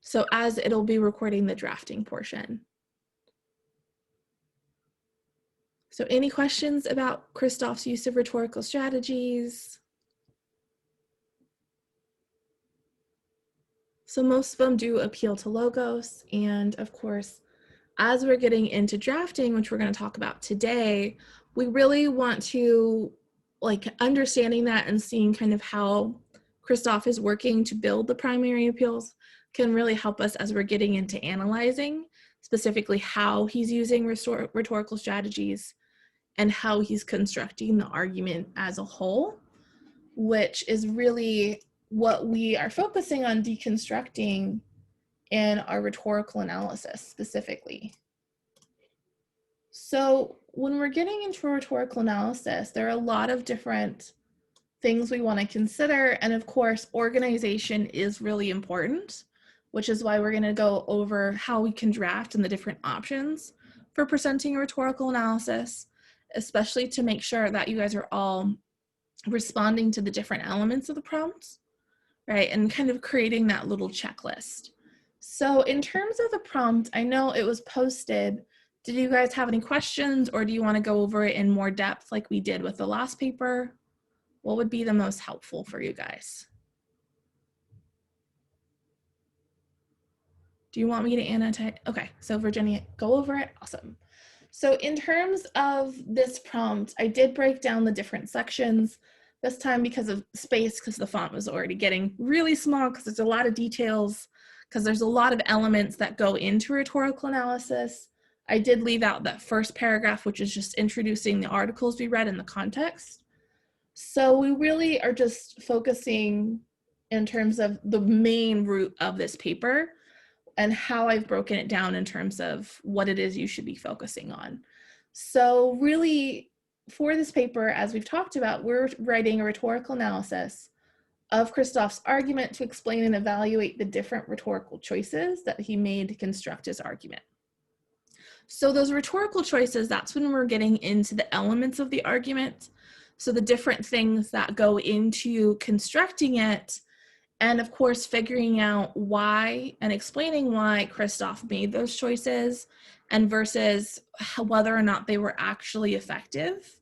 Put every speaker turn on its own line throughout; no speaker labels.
So as it'll be recording the drafting portion. So any questions about Christoph's use of rhetorical strategies? So most of them do appeal to logos, and of course, as we're getting into drafting, which we're going to talk about today, we really want to understanding that and seeing kind of how Christoph is working to build the primary appeals can really help us as we're getting into analyzing specifically how he's using rhetorical strategies and how he's constructing the argument as a whole, which is really what we are focusing on deconstructing in our rhetorical analysis specifically. So when we're getting into rhetorical analysis, there are a lot of different things we want to consider. And of course, organization is really important, which is why we're going to go over how we can draft and the different options for presenting a rhetorical analysis, especially to make sure that you guys are all responding to the different elements of the prompt, right? And kind of creating that little checklist. So in terms of the prompt, I know it was posted. Did you guys have any questions, or do you want to go over it in more depth like we did with the last paper? What would be the most helpful for you guys? Do you want me to annotate? Okay, so Virginia, go over it. Awesome. So in terms of this prompt, I did break down the different sections this time because of space, because the font was already getting really small, because there's a lot of details, because there's a lot of elements that go into rhetorical analysis. I did leave out that first paragraph, which is just introducing the articles we read in the context. So we really are just focusing in terms of the main root of this paper and how I've broken it down in terms of what it is you should be focusing on. So really, for this paper, as we've talked about, we're writing a rhetorical analysis of Christoph's argument to explain and evaluate the different rhetorical choices that he made to construct his argument. So those rhetorical choices, that's when we're getting into the elements of the argument. So the different things that go into constructing it, and of course, figuring out why and explaining why Christoph made those choices, and versus whether or not they were actually effective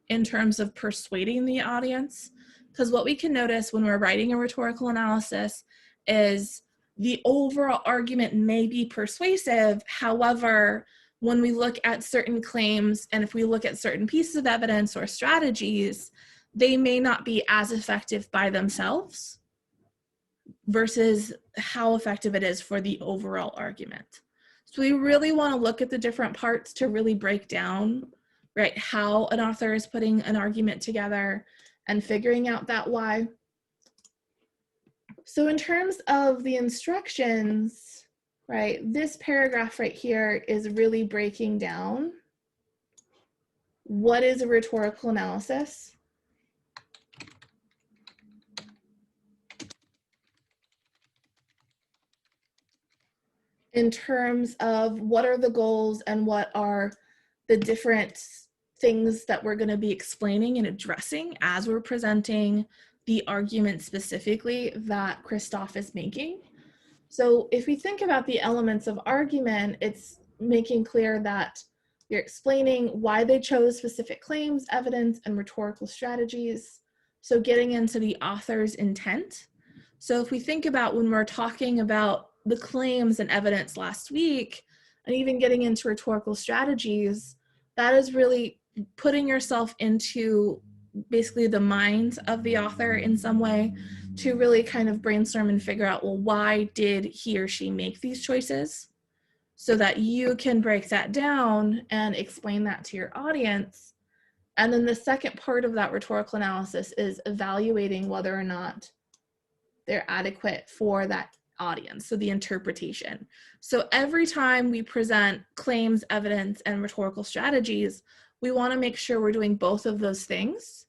in terms of persuading the audience. Because what we can notice when we're writing a rhetorical analysis is the overall argument may be persuasive. However, when we look at certain claims, and if we look at certain pieces of evidence or strategies, they may not be as effective by themselves versus how effective it is for the overall argument. So we really want to look at the different parts to really break down, right, how an author is putting an argument together and figuring out that why. So in terms of the instructions, right, this paragraph right here is really breaking down what is a rhetorical analysis, in terms of what are the goals and what are the different things that we're going to be explaining and addressing as we're presenting the argument specifically that Christoph is making. So if we think about the elements of argument, it's making clear that you're explaining why they chose specific claims, evidence, and rhetorical strategies. So getting into the author's intent. So if we think about when we're talking about the claims and evidence last week, and even getting into rhetorical strategies, that is really putting yourself into basically the mind of the author in some way to really kind of brainstorm and figure out, well, why did he or she make these choices? So that you can break that down and explain that to your audience. And then the second part of that rhetorical analysis is evaluating whether or not they're adequate for that audience, so the interpretation. So every time we present claims, evidence, and rhetorical strategies, we want to make sure we're doing both of those things.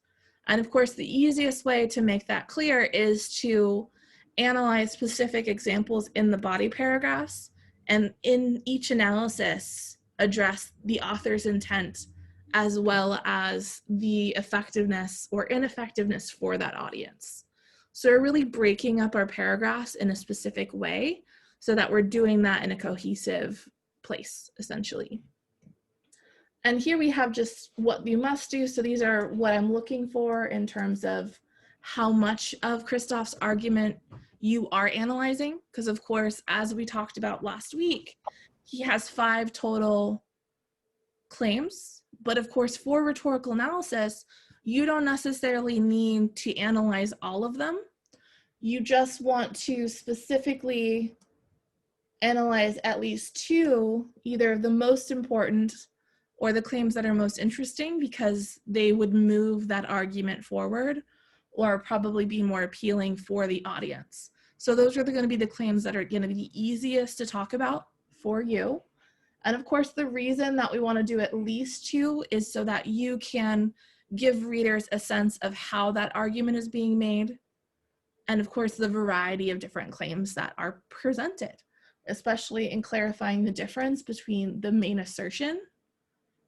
And of course, the easiest way to make that clear is to analyze specific examples in the body paragraphs, and in each analysis, address the author's intent as well as the effectiveness or ineffectiveness for that audience. So we're really breaking up our paragraphs in a specific way so that we're doing that in a cohesive place, essentially. And here we have just what you must do. So these are what I'm looking for in terms of how much of Christoph's argument you are analyzing. Because of course, as we talked about last week, he has 5 total claims. But of course, for rhetorical analysis, you don't necessarily need to analyze all of them. You just want to specifically analyze at least 2, either the most important or the claims that are most interesting, because they would move that argument forward or probably be more appealing for the audience. So those are going to be the claims that are going to be the easiest to talk about for you. And of course, the reason that we want to do at least 2 is so that you can give readers a sense of how that argument is being made, and of course, the variety of different claims that are presented, especially in clarifying the difference between the main assertion,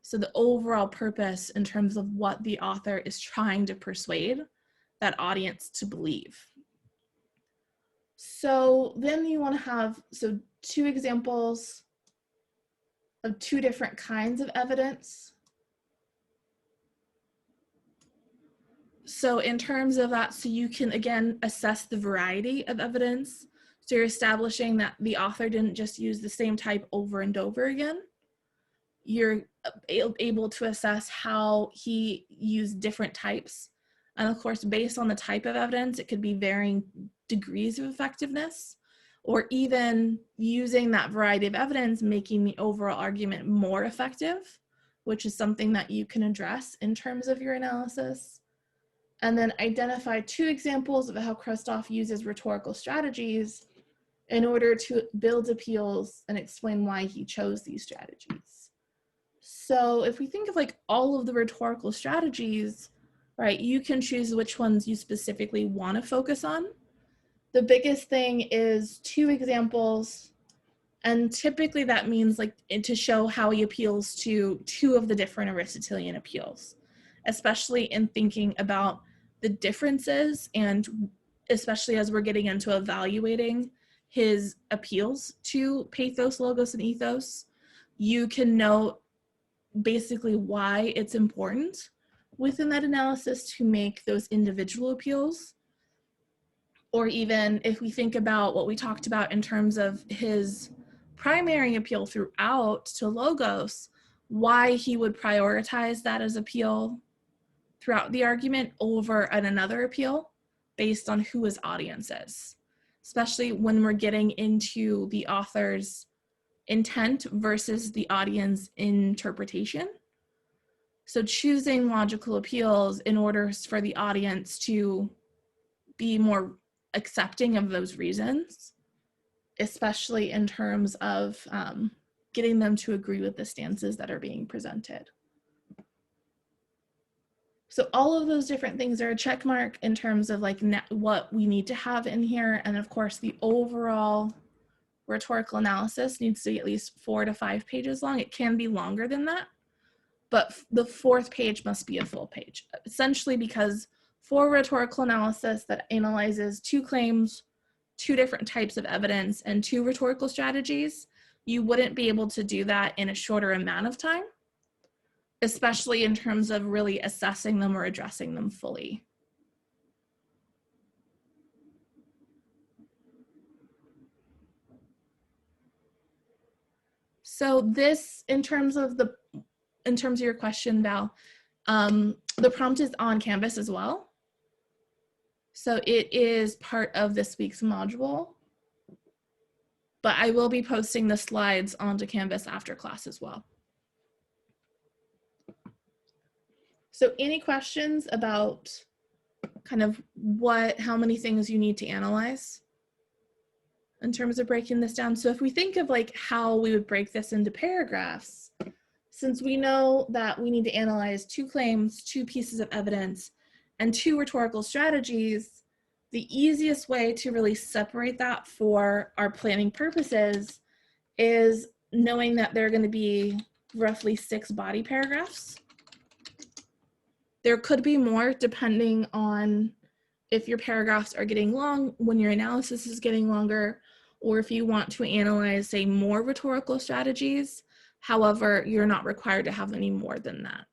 so the overall purpose in terms of what the author is trying to persuade that audience to believe. So then you want to have 2 examples of 2 different kinds of evidence. So in terms of that, so you can again assess the variety of evidence. So you're establishing that the author didn't just use the same type over and over again. You're able to assess how he used different types. And of course, based on the type of evidence, it could be varying degrees of effectiveness, or even using that variety of evidence, making the overall argument more effective, which is something that you can address in terms of your analysis. And then identify 2 examples of how Christoph uses rhetorical strategies in order to build appeals and explain why he chose these strategies. So if we think of like all of the rhetorical strategies, right, you can choose which ones you specifically want to focus on. The biggest thing is 2 examples, and typically that means like to show how he appeals to 2 of the different Aristotelian appeals, especially in thinking about the differences, and especially as we're getting into evaluating his appeals to pathos, logos, and ethos, you can note basically why it's important within that analysis to make those individual appeals. Or even if we think about what we talked about in terms of his primary appeal throughout to logos, why he would prioritize that as appeal throughout the argument over another appeal based on who his audience is, especially when we're getting into the author's intent versus the audience interpretation. So choosing logical appeals in order for the audience to be more accepting of those reasons, especially in terms of getting them to agree with the stances that are being presented. So all of those different things are a check mark in terms of like what we need to have in here. And of course, the overall rhetorical analysis needs to be at least 4 to 5 pages long. It can be longer than that, but the 4th page must be a full page, essentially because for rhetorical analysis that analyzes 2 claims, 2 different types of evidence, and 2 rhetorical strategies, you wouldn't be able to do that in a shorter amount of time, especially in terms of really assessing them or addressing them fully. So this, in terms of your question, Val, the prompt is on Canvas as well. So it is part of this week's module, but I will be posting the slides onto Canvas after class as well. So any questions about kind of how many things you need to analyze in terms of breaking this down? So if we think of like how we would break this into paragraphs, since we know that we need to analyze 2 claims, 2 pieces of evidence, and 2 rhetorical strategies, the easiest way to really separate that for our planning purposes is knowing that there are going to be roughly 6 body paragraphs. There could be more depending on if your paragraphs are getting long, when your analysis is getting longer, or if you want to analyze, say, more rhetorical strategies. However, you're not required to have any more than that.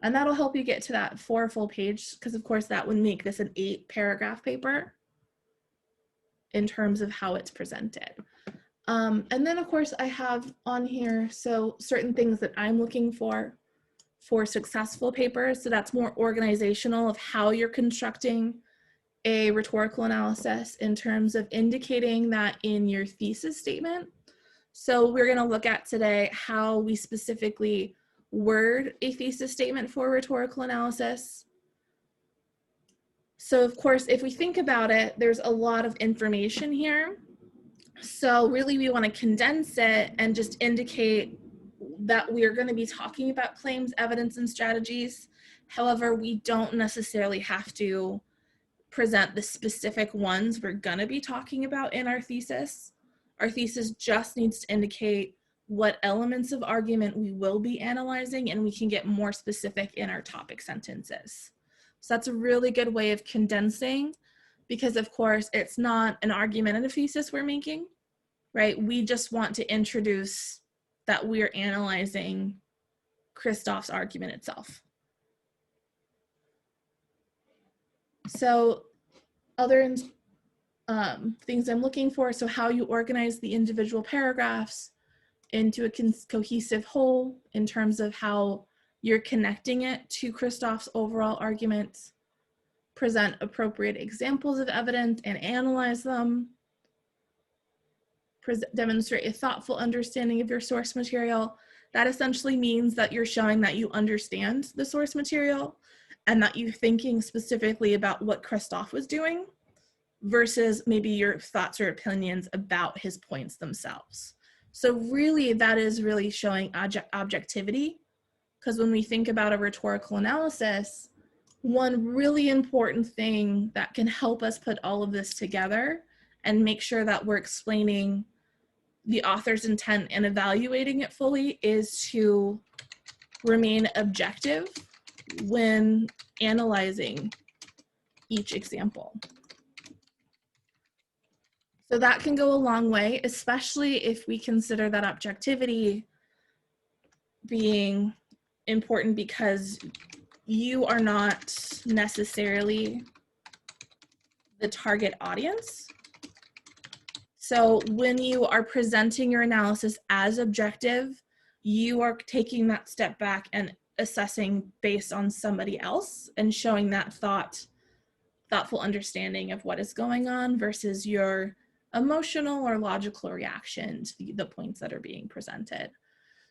And that'll help you get to that 4 full page, because of course that would make this an 8-paragraph paper in terms of how it's presented. And then of course I have on here, so certain things that I'm looking for successful papers. So that's more organizational of how you're constructing a rhetorical analysis in terms of indicating that in your thesis statement. So we're going to look at today how we specifically word a thesis statement for rhetorical analysis. So of course, if we think about it, there's a lot of information here. So really we want to condense it and just indicate that we're going to be talking about claims, evidence, and strategies. However, we don't necessarily have to present the specific ones we're going to be talking about in our thesis. Our thesis just needs to indicate what elements of argument we will be analyzing, and we can get more specific in our topic sentences. So that's a really good way of condensing, because of course it's not an argumentative thesis we're making, right? We just want to introduce that we're analyzing Christoph's argument itself. So other things I'm looking for, so how you organize the individual paragraphs into a cohesive whole in terms of how you're connecting it to Christoph's overall arguments, present appropriate examples of evidence and analyze them, demonstrate a thoughtful understanding of your source material. That essentially means that you're showing that you understand the source material and that you're thinking specifically about what Christoph was doing versus maybe your thoughts or opinions about his points themselves. So really that is really showing objectivity, because when we think about a rhetorical analysis, one really important thing that can help us put all of this together and make sure that we're explaining the author's intent and evaluating it fully is to remain objective when analyzing each example. So that can go a long way, especially if we consider that objectivity being important because you are not necessarily the target audience. So when you are presenting your analysis as objective, you are taking that step back and assessing based on somebody else and showing that thoughtful understanding of what is going on versus your emotional or logical reaction to the points that are being presented.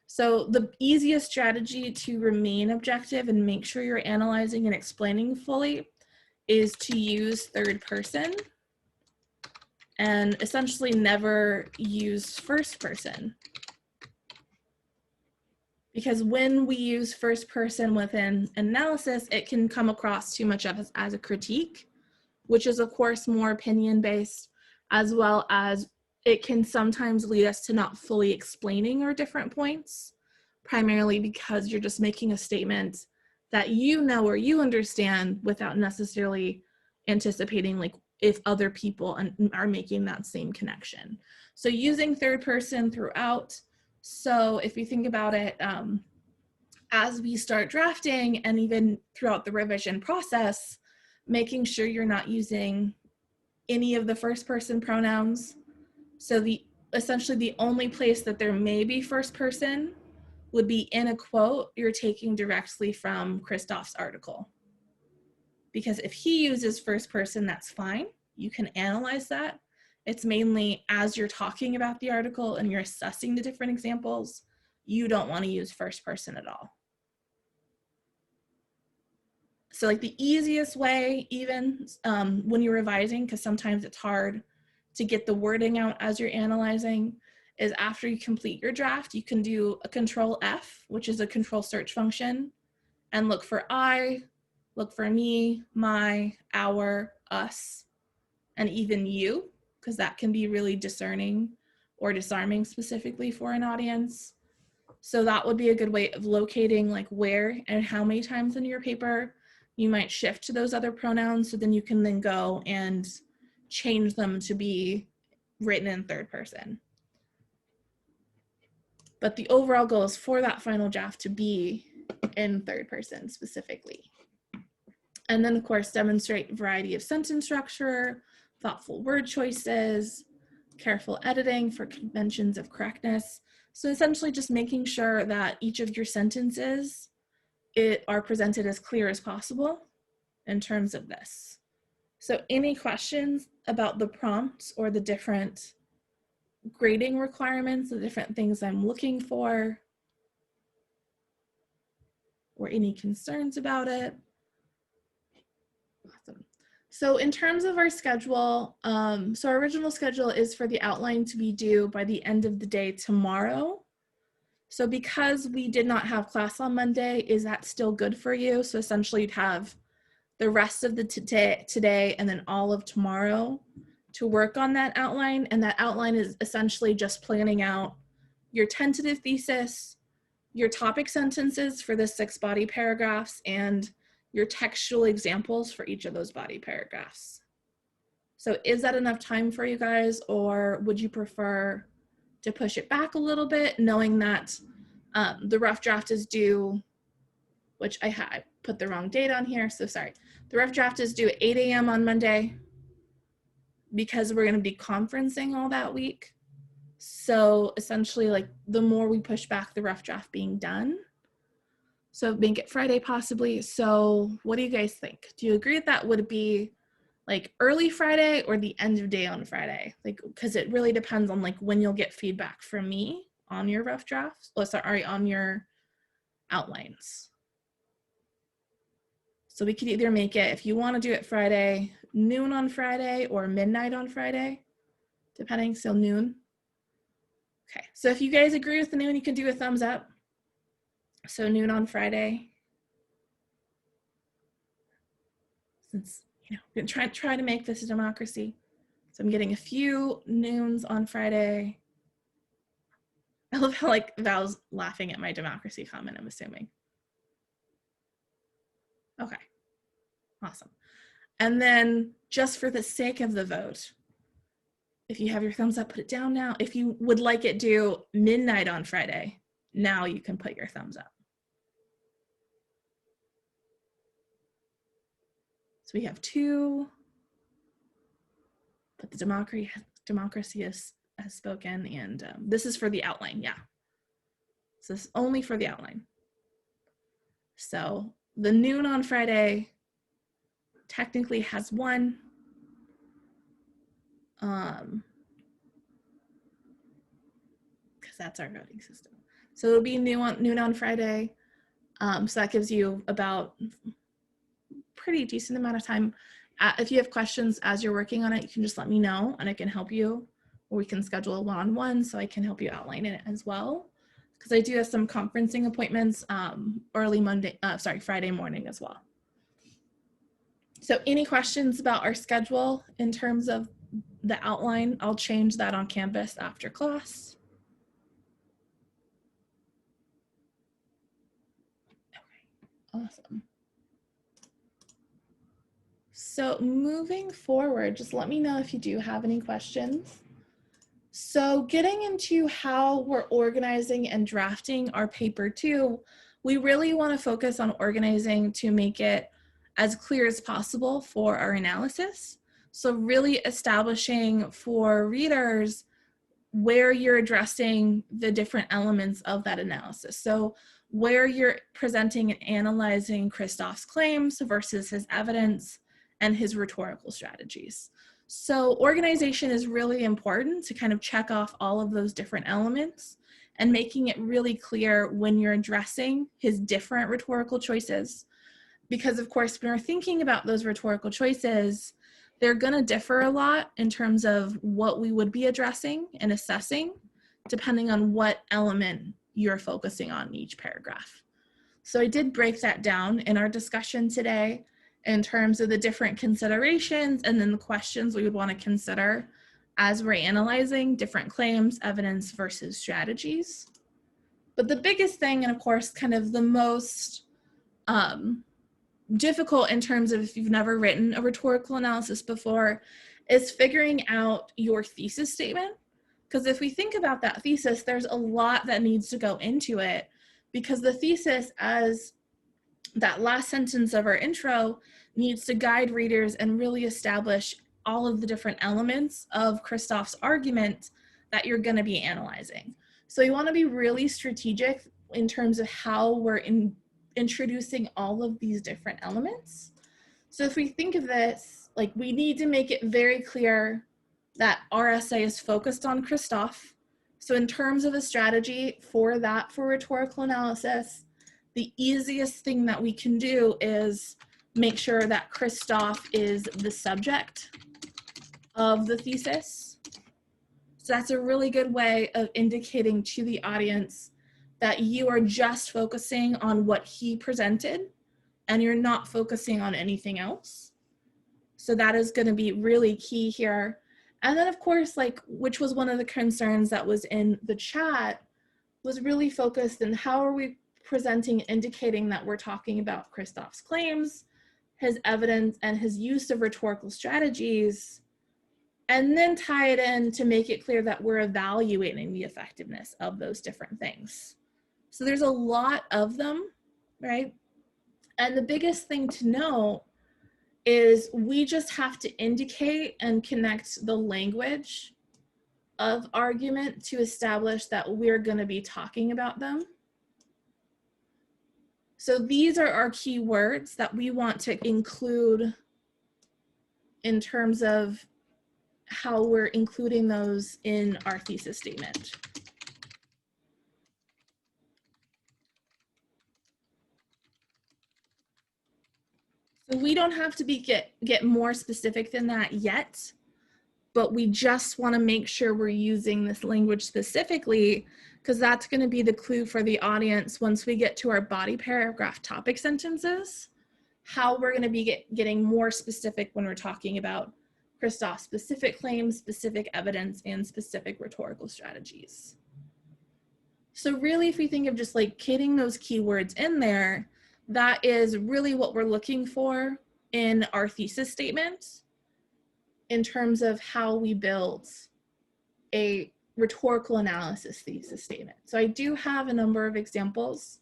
So the easiest strategy to remain objective and make sure you're analyzing and explaining fully is to use third person and essentially never use first person. Because when we use first person within analysis, it can come across too much of as a critique, which is of course more opinion based, as well as it can sometimes lead us to not fully explaining our different points, primarily because you're just making a statement that you know or you understand without necessarily anticipating like if other people are making that same connection. So using third person throughout. So if you think about it, as we start drafting and even throughout the revision process, making sure you're not using any of the first person pronouns. So essentially the only place that there may be first person would be in a quote you're taking directly from Christoph's article. Because if he uses first person, that's fine. You can analyze that. It's mainly as you're talking about the article and you're assessing the different examples, you don't want to use first person at all. So like the easiest way, even when you're revising, because sometimes it's hard to get the wording out as you're analyzing, is after you complete your draft, you can do a Control F, which is a control search function, and look for I, look for me, my, our, us, and even you, because that can be really discerning or disarming specifically for an audience. So that would be a good way of locating like where and how many times in your paper you might shift to those other pronouns, so then you can then go and change them to be written in third person. But the overall goal is for that final draft to be in third person specifically. And then, of course, demonstrate variety of sentence structure, thoughtful word choices, careful editing for conventions of correctness. So essentially just making sure that each of your sentences are presented as clear as possible in terms of this. So any questions about the prompts or the different grading requirements, the different things I'm looking for, or any concerns about it? Awesome. So in terms of our schedule, so our original schedule is for the outline to be due by the end of the day tomorrow. So because we did not have class on Monday, is that still good for you? So essentially you'd have the rest of the today and then all of tomorrow to work on that outline. And that outline is essentially just planning out your tentative thesis, your topic sentences for the 6 body paragraphs, and your textual examples for each of those body paragraphs. So is that enough time for you guys, or would you prefer to push it back a little bit, knowing that the rough draft is due, which I put the wrong date on here, so sorry. The rough draft is due at 8 a.m. on Monday because we're going to be conferencing all that week. So essentially, like, the more we push back the rough draft being done, so make it Friday possibly. So what do you guys think? Do you agree that would be like early Friday or the end of day on Friday? Like, because it really depends on like when you'll get feedback from me on your rough drafts. Oh, sorry, on your outlines. So we could either make it, if you want to do it Friday, noon on Friday or midnight on Friday, depending, so noon. Okay, so if you guys agree with the noon, you can do a thumbs up. So noon on Friday. Since, you know, we're going to try to make this a democracy. So I'm getting a few noons on Friday. I love how like Val's laughing at my democracy comment, I'm assuming. Okay, awesome. And then just for the sake of the vote, if you have your thumbs up, put it down now. If you would like it due midnight on Friday, now you can put your thumbs up. So we have 2, but the democracy has spoken, and this is for the outline, yeah. So this is only for the outline. So the noon on Friday technically has 1. Because that's our voting system. So it'll be noon on Friday. So that gives you about pretty decent amount of time. If you have questions as you're working on it, you can just let me know and I can help you, or we can schedule a one-on-one so I can help you outline it as well. Because I do have some conferencing appointments Friday morning as well. So any questions about our schedule in terms of the outline? I'll change that on Canvas after class. Okay, awesome. So moving forward, just let me know if you do have any questions. So getting into how we're organizing and drafting our paper 2, we really want to focus on organizing to make it as clear as possible for our analysis. So really establishing for readers where you're addressing the different elements of that analysis. So where you're presenting and analyzing Christoph's claims versus his evidence and his rhetorical strategies. So organization is really important to kind of check off all of those different elements and making it really clear when you're addressing his different rhetorical choices. Because of course, when we're thinking about those rhetorical choices, they're gonna differ a lot in terms of what we would be addressing and assessing, depending on what element you're focusing on in each paragraph. So I did break that down in our discussion today in terms of the different considerations and then the questions we would want to consider as we're analyzing different claims, evidence versus strategies. But the biggest thing, and of course, kind of the most difficult in terms of if you've never written a rhetorical analysis before, is figuring out your thesis statement. Because if we think about that thesis, there's a lot that needs to go into it, because the thesis, as that last sentence of our intro, needs to guide readers and really establish all of the different elements of Christoph's argument that you're going to be analyzing. So you want to be really strategic in terms of how we're introducing all of these different elements. So if we think of this, like, we need to make it very clear that our essay is focused on Christoph. So in terms of a strategy for that, for rhetorical analysis, the easiest thing that we can do is make sure that Christoph is the subject of the thesis. So that's a really good way of indicating to the audience that you are just focusing on what he presented and you're not focusing on anything else. So that is going to be really key here. And then, of course, like, which was one of the concerns that was in the chat, was really focused in how are we presenting, indicating that we're talking about Christoph's claims, his evidence, and his use of rhetorical strategies, and then tie it in to make it clear that we're evaluating the effectiveness of those different things. So there's a lot of them, right? And the biggest thing to know is we just have to indicate and connect the language of argument to establish that we're going to be talking about them. So these are our key words that we want to include in terms of how we're including those in our thesis statement. So we don't have to get more specific than that yet, but we just want to make sure we're using this language specifically, because that's going to be the clue for the audience once we get to our body paragraph topic sentences, how we're going to be getting more specific when we're talking about Christoph's specific claims, specific evidence, and specific rhetorical strategies. So really, if we think of just like getting those keywords in there, that is really what we're looking for in our thesis statement in terms of how we build a rhetorical analysis thesis statement. So I do have a number of examples.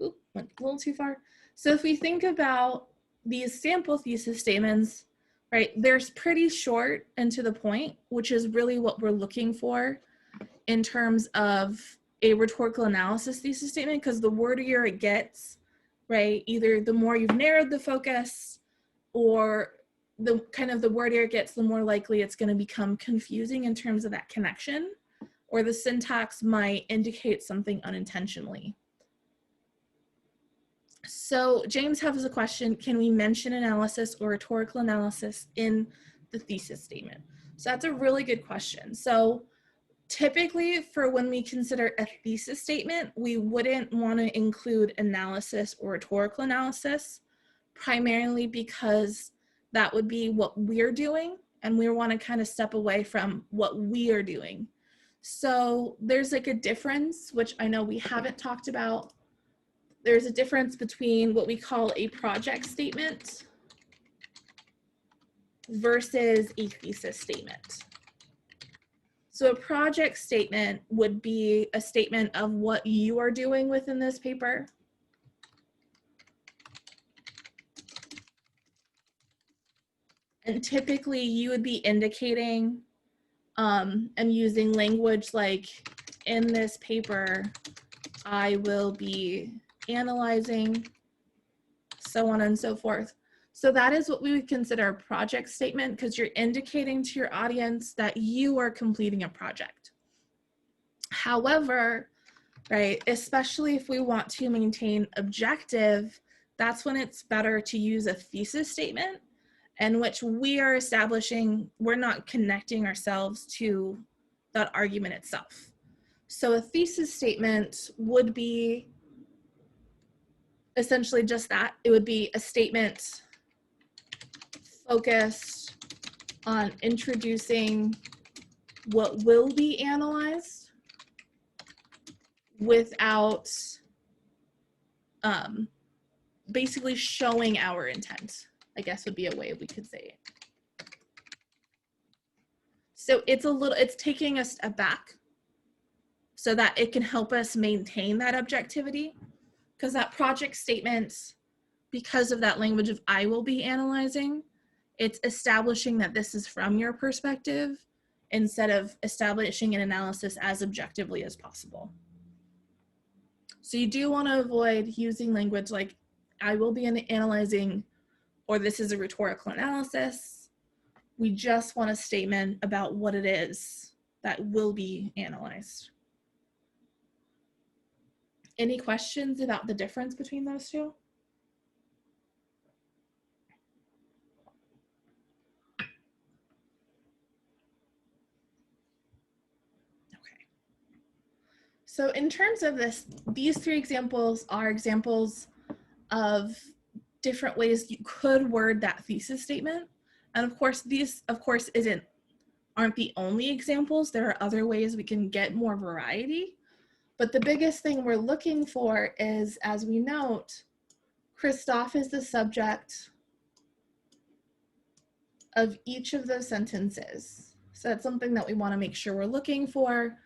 Oop, went a little too far. So if we think about these sample thesis statements, right, they're pretty short and to the point, which is really what we're looking for in terms of a rhetorical analysis thesis statement, because the wordier it gets, right, either the more you've narrowed the focus, or the kind of the wordier it gets, the more likely it's going to become confusing in terms of that connection, or the syntax might indicate something unintentionally. So James has a question: can we mention analysis or rhetorical analysis in the thesis statement? So that's a really good question. So typically, for when we consider a thesis statement, we wouldn't want to include analysis or rhetorical analysis, primarily because that would be what we're doing, and we want to kind of step away from what we are doing. So there's like a difference, which I know we haven't talked about. There's a difference between what we call a project statement versus a thesis statement. So a project statement would be a statement of what you are doing within this paper. And typically you would be indicating and using language like, in this paper, I will be analyzing, so on and so forth. So that is what we would consider a project statement, because you're indicating to your audience that you are completing a project. However, right, especially if we want to maintain objective, that's when it's better to use a thesis statement in which we are establishing, we're not connecting ourselves to that argument itself. So a thesis statement would be essentially just that. It would be a statement focused on introducing what will be analyzed without basically showing our intent, I guess would be a way we could say it. So it's taking a step back so that it can help us maintain that objectivity, because that project statement, because of that language of I will be analyzing, it's establishing that this is from your perspective instead of establishing an analysis as objectively as possible. So you do want to avoid using language like I will be analyzing or this is a rhetorical analysis. We just want a statement about what it is that will be analyzed. Any questions about the difference between those two? Okay. So in terms of this, these three examples are examples of different ways you could word that thesis statement. And of course, these aren't the only examples. There are other ways we can get more variety. But the biggest thing we're looking for is, as we note, Christophe is the subject of each of those sentences. So that's something that we want to make sure we're looking for.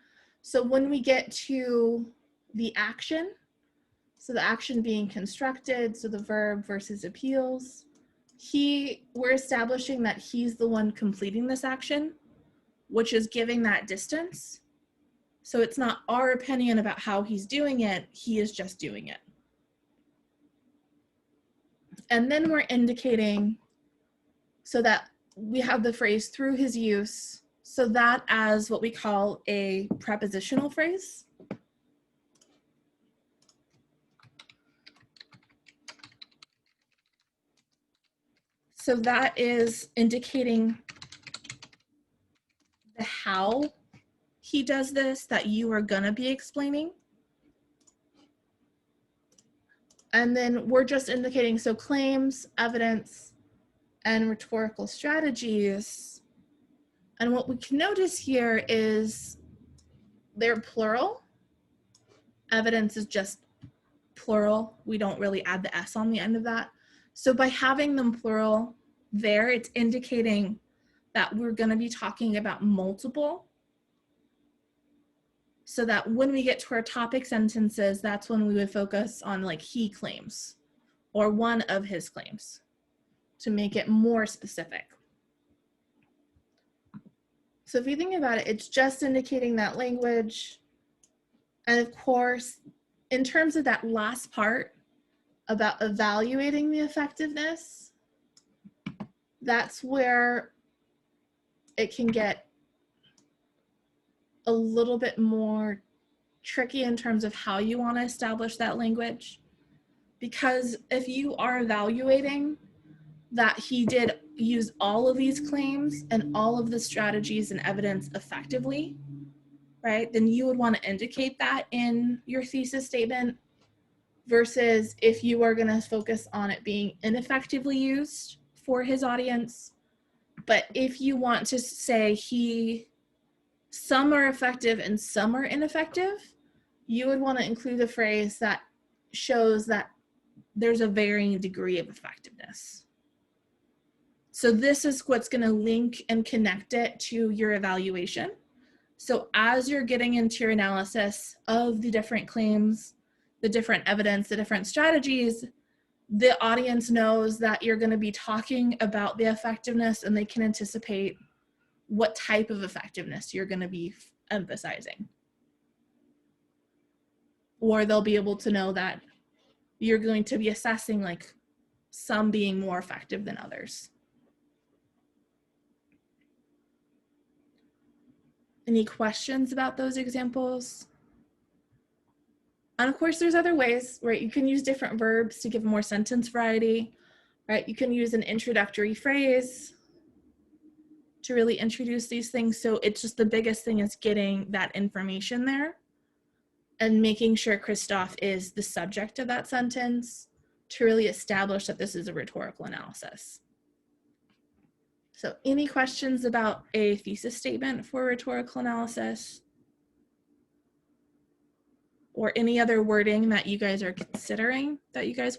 So when we get to the action, so the action being constructed, so the verb versus appeals, we're establishing that he's the one completing this action, which is giving that distance. So it's not our opinion about how he's doing it, he is just doing it. And then we're indicating so that we have the phrase through his use, so that as what we call a prepositional phrase. So that is indicating the how he does this that you are gonna be explaining. And then we're just indicating, so claims, evidence, and rhetorical strategies. And what we can notice here is they're plural. Evidence is just plural. We don't really add the S on the end of that. So by having them plural there, it's indicating that we're going to be talking about multiple, so that when we get to our topic sentences, that's when we would focus on like he claims or one of his claims to make it more specific. So if you think about it, it's just indicating that language. And of course, in terms of that last part about evaluating the effectiveness, that's where it can get a little bit more tricky in terms of how you want to establish that language. Because if you are evaluating that he did use all of these claims and all of the strategies and evidence effectively, right, then you would want to indicate that in your thesis statement, versus if you are going to focus on it being ineffectively used for his audience. But if you want to say some are effective and some are ineffective, you would want to include a phrase that shows that there's a varying degree of effectiveness. So this is what's going to link and connect it to your evaluation. So as you're getting into your analysis of the different claims, the different evidence, the different strategies, the audience knows that you're going to be talking about the effectiveness, and they can anticipate what type of effectiveness you're going to be emphasizing. Or they'll be able to know that you're going to be assessing like some being more effective than others. Any questions about those examples? And of course, there's other ways, right? You can use different verbs to give more sentence variety, right? You can use an introductory phrase to really introduce these things. So it's just the biggest thing is getting that information there and making sure Christophe is the subject of that sentence to really establish that this is a rhetorical analysis. So any questions about a thesis statement for rhetorical analysis? Or any other wording that you guys are considering that you guys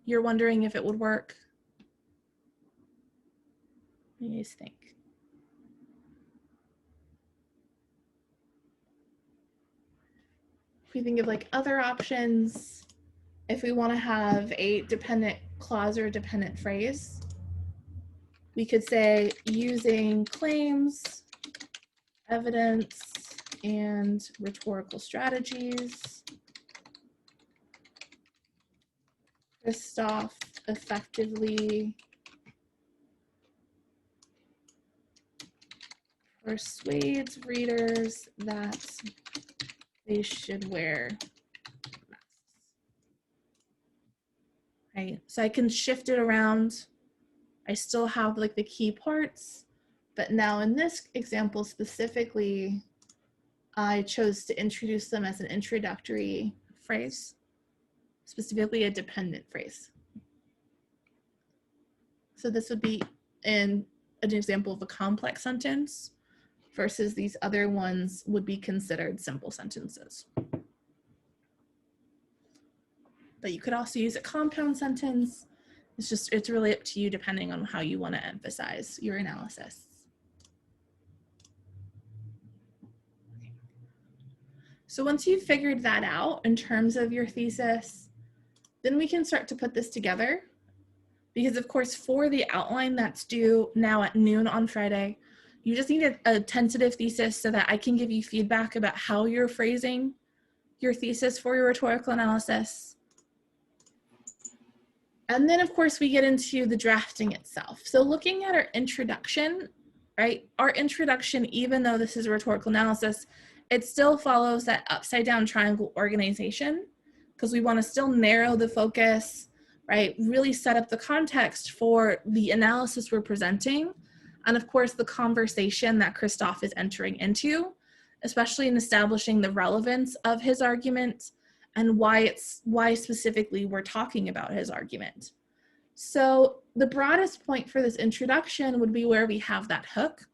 you're wondering if it would work? What do you guys think? If we think of like other options, if we want to have a dependent clause or a dependent phrase, we could say using claims, evidence, and rhetorical strategies, Christoph effectively persuades readers that they should wear masks. Right, so I can shift it around. I still have like the key parts, but now in this example specifically, I chose to introduce them as an introductory phrase, specifically a dependent phrase. So this would be an example of a complex sentence versus these other ones would be considered simple sentences. But you could also use a compound sentence. It's really up to you depending on how you want to emphasize your analysis. So once you've figured that out in terms of your thesis, then we can start to put this together. Because of course, for the outline that's due now at noon on Friday, you just need a tentative thesis so that I can give you feedback about how you're phrasing your thesis for your rhetorical analysis. And then of course we get into the drafting itself. So looking at our introduction, right? Our introduction, even though this is a rhetorical analysis, it still follows that upside down triangle organization because we want to still narrow the focus, right? Really set up the context for the analysis we're presenting. And of course, the conversation that Christoph is entering into, especially in establishing the relevance of his argument and why specifically we're talking about his argument. So the broadest point for this introduction would be where we have that hook.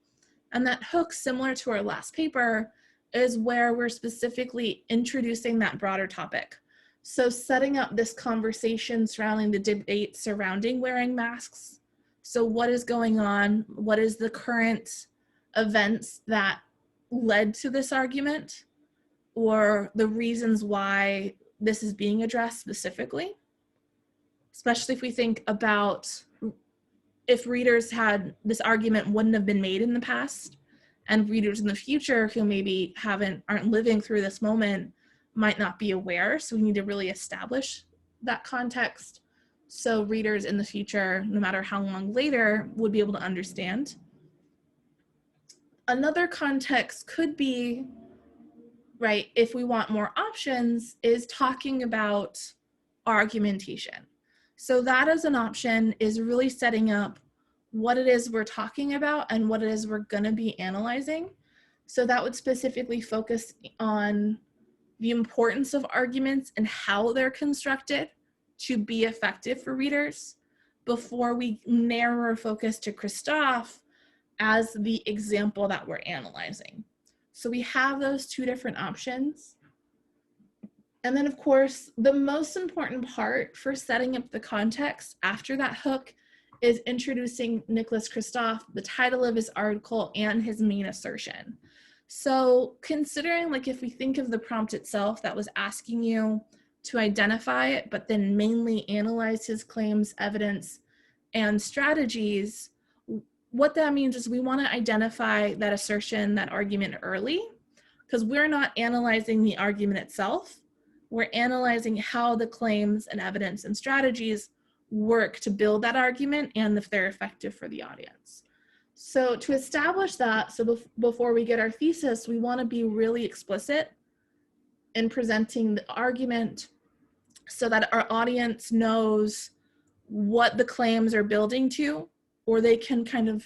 And that hook, similar to our last paper, is where we're specifically introducing that broader topic. So setting up this conversation surrounding the debate surrounding wearing masks. So what is going on? What is the current events that led to this argument, or the reasons why this is being addressed specifically? Especially if we think about if readers had this argument wouldn't have been made in the past, and readers in the future who maybe aren't living through this moment might not be aware. So we need to really establish that context so readers in the future, no matter how long later, would be able to understand. Another context could be, right, if we want more options, is talking about argumentation. So that as an option is really setting up what it is we're talking about and what it is we're going to be analyzing. So that would specifically focus on the importance of arguments and how they're constructed to be effective for readers before we narrow our focus to Christoph as the example that we're analyzing. So we have those two different options. And then of course, the most important part for setting up the context after that hook is introducing Nicholas Christoph, the title of his article, and his main assertion. So considering, like, if we think of the prompt itself that was asking you to identify it, but then mainly analyze his claims, evidence, and strategies, what that means is we want to identify that assertion, that argument early, because we're not analyzing the argument itself. We're analyzing how the claims and evidence and strategies work to build that argument and if they're effective for the audience. So to establish that, so before we get our thesis, we want to be really explicit in presenting the argument so that our audience knows what the claims are building to, or they can kind of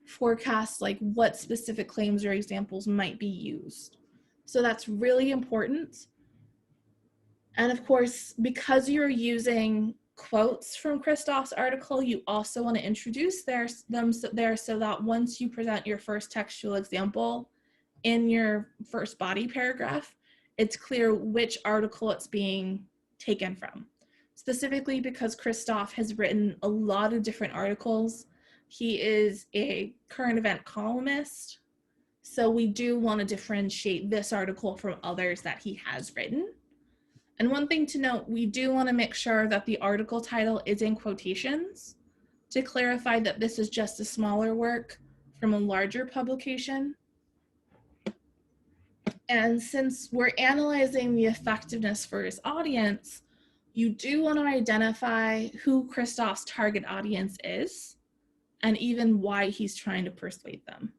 forecast like what specific claims or examples might be used. So that's really important. And of course, because you're using quotes from Christoph's article, you also want to introduce them there so that once you present your first textual example in your first body paragraph, it's clear which article it's being taken from. Specifically because Christoph has written a lot of different articles. He is a current event columnist. So we do want to differentiate this article from others that he has written. And one thing to note, we do want to make sure that the article title is in quotations to clarify that this is just a smaller work from a larger publication. And since we're analyzing the effectiveness for his audience, you do want to identify who Christoph's target audience is and even why he's trying to persuade them.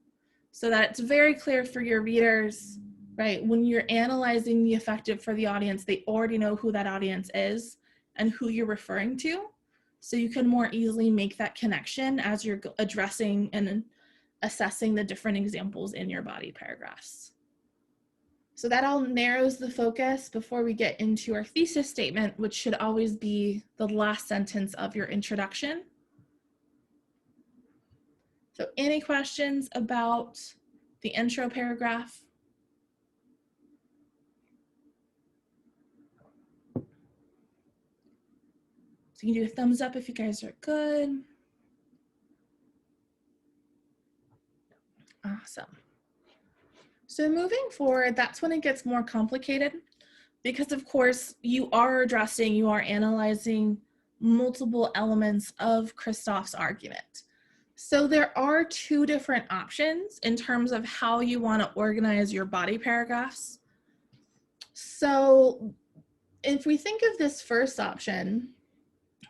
So that it's very clear for your readers, right? When you're analyzing the effective for the audience, they already know who that audience is and who you're referring to. So you can more easily make that connection as you're addressing and assessing the different examples in your body paragraphs. So that all narrows the focus before we get into our thesis statement, which should always be the last sentence of your introduction. So any questions about the intro paragraph? So you can do a thumbs up if you guys are good. Awesome. So moving forward, that's when it gets more complicated because of course you are analyzing multiple elements of Christoph's argument. So there are two different options in terms of how you want to organize your body paragraphs. So if we think of this first option,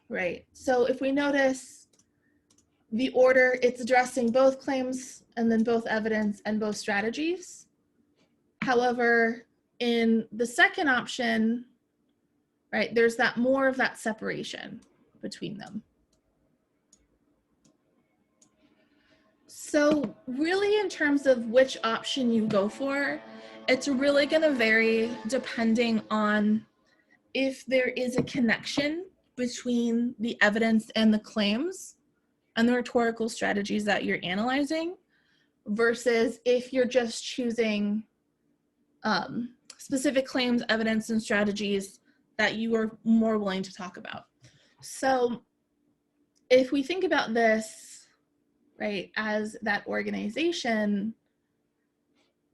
right? So if we notice the order, it's addressing both claims and then both evidence and both strategies. However, in the second option, right, there's that more of that separation between them. So really in terms of which option you go for, it's really going to vary depending on if there is a connection between the evidence and the claims and the rhetorical strategies that you're analyzing versus if you're just choosing specific claims, evidence, and strategies that you are more willing to talk about. So if we think about this, right, as that organization,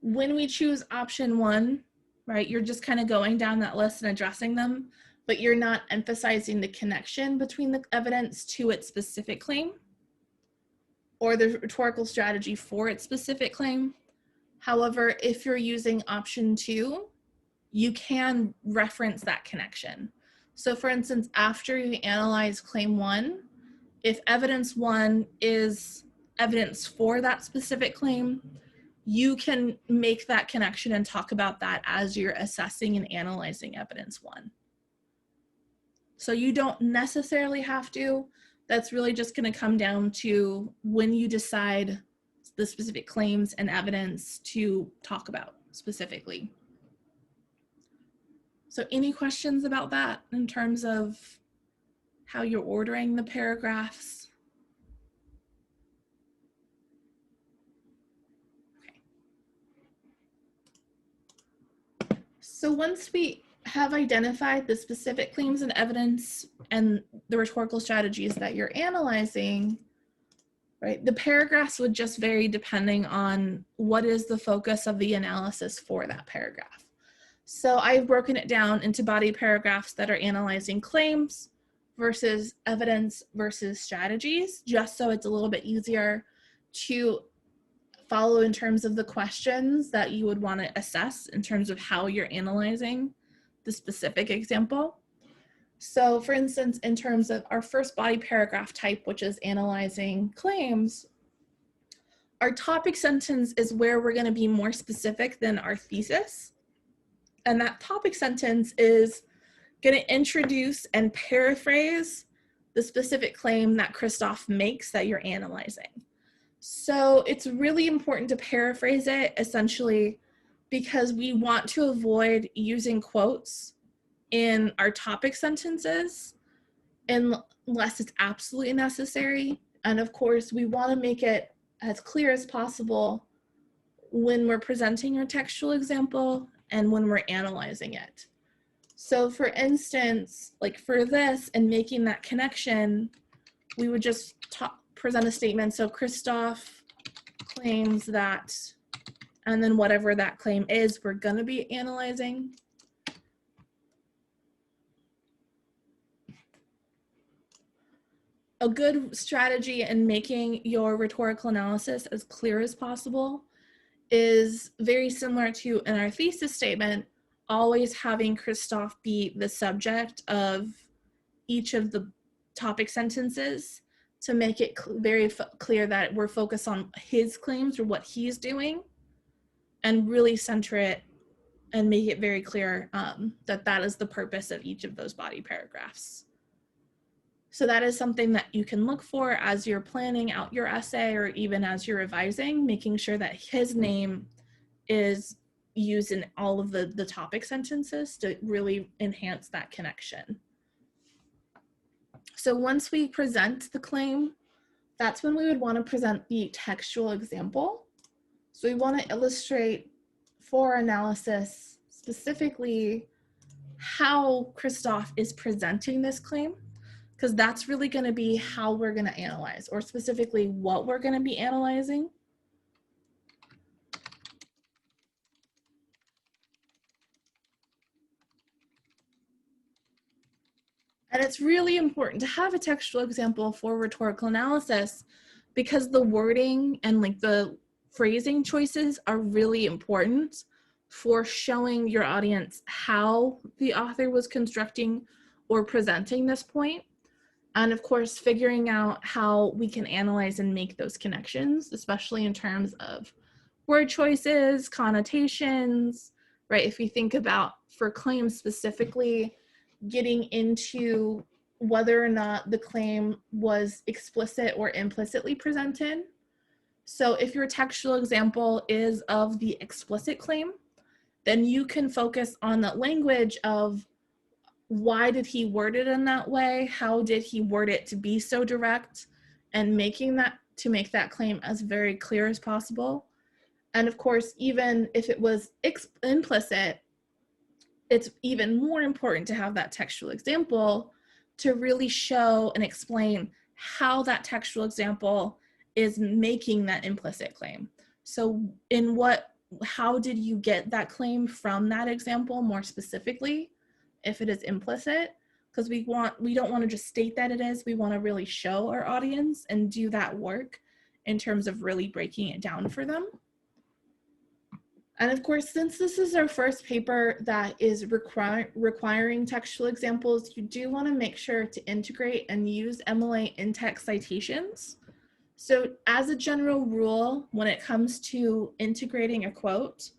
when we choose option one, right, you're just kind of going down that list and addressing them, but you're not emphasizing the connection between the evidence to its specific claim or the rhetorical strategy for its specific claim. However, if you're using option two, you can reference that connection. So for instance, after you analyze claim one, if evidence one is evidence for that specific claim, you can make that connection and talk about that as you're assessing and analyzing evidence one. So you don't necessarily have to. That's really just going to come down to when you decide the specific claims and evidence to talk about specifically. So any questions about that in terms of how you're ordering the paragraphs? Okay. So once we have identified the specific claims and evidence and the rhetorical strategies that you're analyzing, right, the paragraphs would just vary depending on what is the focus of the analysis for that paragraph. So I've broken it down into body paragraphs that are analyzing claims versus evidence versus strategies, just so it's a little bit easier to follow in terms of the questions that you would want to assess in terms of how you're analyzing the specific example. So for instance, in terms of our first body paragraph type, which is analyzing claims, our topic sentence is where we're going to be more specific than our thesis. And that topic sentence is going to introduce and paraphrase the specific claim that Christoph makes that you're analyzing. So it's really important to paraphrase it essentially because we want to avoid using quotes in our topic sentences unless it's absolutely necessary. And of course, we want to make it as clear as possible when we're presenting our textual example and when we're analyzing it. So for instance, like for this and making that connection, we would just present a statement. So Christoph claims that and then whatever that claim is, we're going to be analyzing. A good strategy in making your rhetorical analysis as clear as possible is very similar to in our thesis statement, always having Christoph be the subject of each of the topic sentences to make it very clear that we're focused on his claims or what he's doing, and really center it and make it very clear that that is the purpose of each of those body paragraphs. So that is something that you can look for as you're planning out your essay or even as you're revising, making sure that his name is used in all of the topic sentences to really enhance that connection. So once we present the claim, that's when we would want to present the textual example. So we want to illustrate for our analysis specifically how Christoph is presenting this claim, because that's really going to be how we're going to analyze, or specifically what we're going to be analyzing. And it's really important to have a textual example for rhetorical analysis because the wording and like the phrasing choices are really important for showing your audience how the author was constructing or presenting this point. And of course, figuring out how we can analyze and make those connections, especially in terms of word choices, connotations, right? If you think about for claims specifically, getting into whether or not the claim was explicit or implicitly presented. So if your textual example is of the explicit claim, then you can focus on the language of why did he word it in that way? How did he word it to be so direct, and making that to make that claim as very clear as possible. And of course, even if it was implicit, it's even more important to have that textual example to really show and explain how that textual example is making that implicit claim. So how did you get that claim from that example more specifically, if it is implicit? Because we don't want to just state that it is, we want to really show our audience and do that work in terms of really breaking it down for them. And of course, since this is our first paper that is requiring textual examples, you do want to make sure to integrate and use MLA in-text citations. So as a general rule, when it comes to integrating a quote,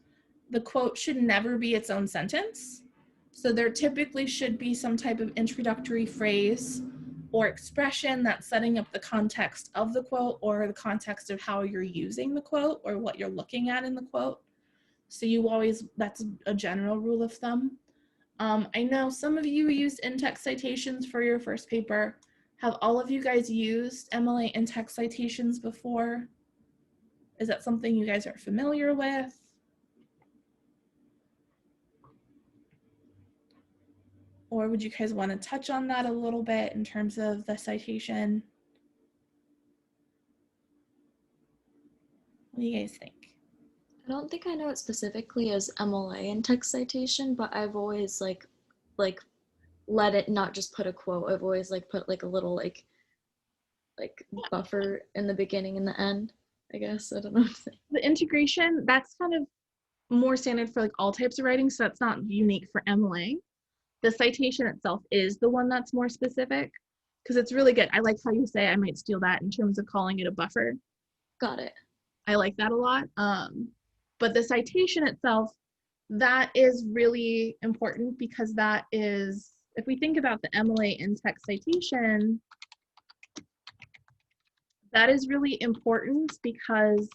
the quote should never be its own sentence. So there typically should be some type of introductory phrase or expression that's setting up the context of the quote or the context of how you're using the quote or what you're looking at in the quote. So that's a general rule of thumb. I know some of you used in-text citations for your first paper. Have all of you guys used MLA in-text citations before? Is that something you guys are familiar with? Or would you guys want to touch on that a little bit in terms of the citation? What do you guys think?
I don't think I know it specifically as MLA in text citation, but I've always like let it not just put a quote. I've always like put like a little like buffer in the beginning and the end, I guess. I don't know.
The integration, that's kind of more standard for like all types of writing, so that's not unique for MLA. The citation itself is the one that's more specific because it's really good. I like how you say I might steal that in terms of calling it a buffer.
Got it.
I like that a lot. But the citation itself, that is really important because that is, if we think about the MLA in-text citation, that is really important because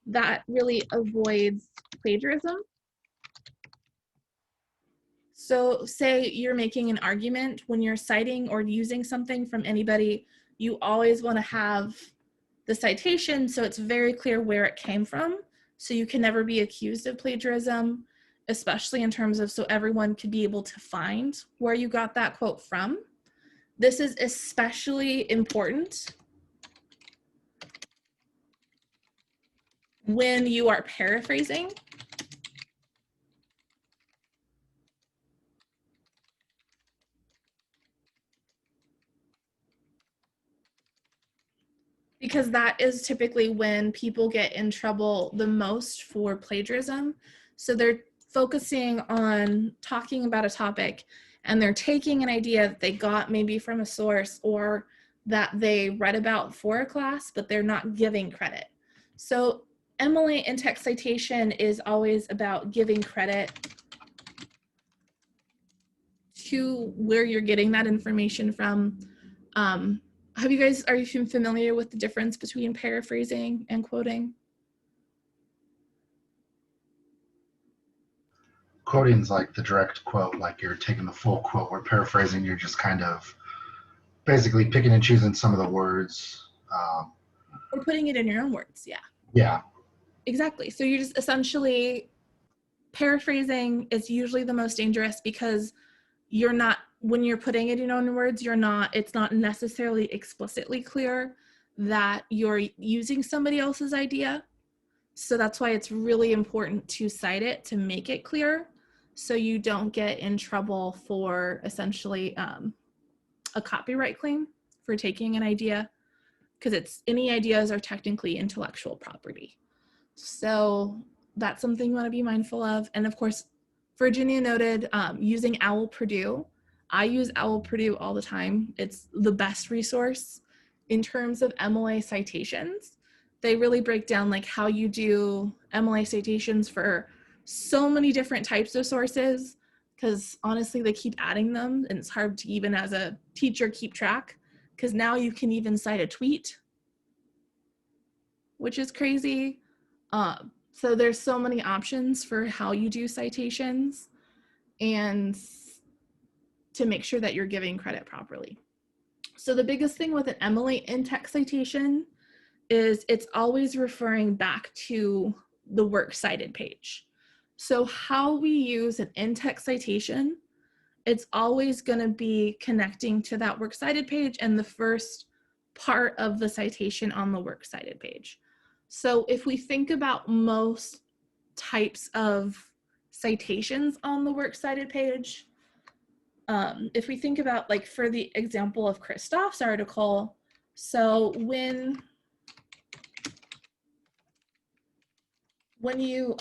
that really avoids plagiarism. So say you're making an argument when you're citing or using something from anybody, you always want to have the citation so it's very clear where it came from, so you can never be accused of plagiarism, especially in terms of so everyone could be able to find where you got that quote from. This is especially important when you are paraphrasing, because that is typically when people get in trouble the most for plagiarism. So they're focusing on talking about a topic and they're taking an idea that they got maybe from a source or that they read about for a class, but they're not giving credit. So MLA in text citation is always about giving credit to where you're getting that information from. Are you familiar with the difference between paraphrasing and quoting?
Quoting's like the direct quote, like you're taking the full quote, where paraphrasing, you're just kind of basically picking and choosing some of the words.
Or putting it in your own words, yeah.
Yeah.
Exactly. So you're just essentially paraphrasing is usually the most dangerous because you're not, when you're putting it in your own words, it's not necessarily explicitly clear that you're using somebody else's idea. So that's why it's really important to cite it to make it clear so you don't get in trouble for essentially a copyright claim for taking an idea, because any ideas are technically intellectual property. So that's something you want to be mindful of. And of course, Virginia noted using OWL Purdue. I use OWL Purdue all the time. It's the best resource in terms of MLA citations. They really break down like how you do MLA citations for so many different types of sources, because honestly, they keep adding them and it's hard to even as a teacher keep track, because now you can even cite a tweet, which is crazy. So there's so many options for how you do citations and to make sure that you're giving credit properly. So the biggest thing with an MLA in-text citation is it's always referring back to the works cited page. So how we use an in-text citation, it's always going to be connecting to that works cited page and the first part of the citation on the works cited page. So if we think about most types of citations on the works cited page, if we think about like for the example of Christoph's article, so when you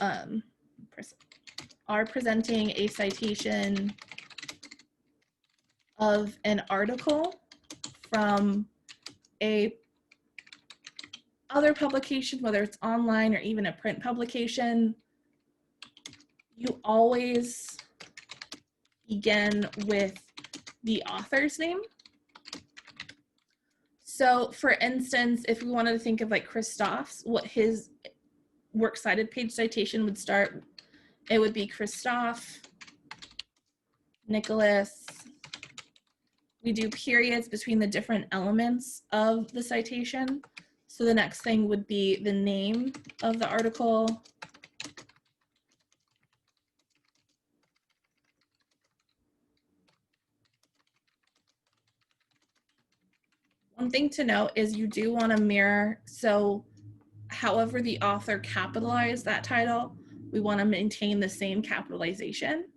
are presenting a citation of an article from a other publication, whether it's online or even a print publication, you always begin with the author's name. So for instance, if we wanted to think of like Christoph's, what his works cited page citation would start, it would be Christoph, Nicholas. We do periods between the different elements of the citation. So the next thing would be the name of the article. One thing to note is you do want to mirror, so however the author capitalized that title, we want to maintain the same capitalization.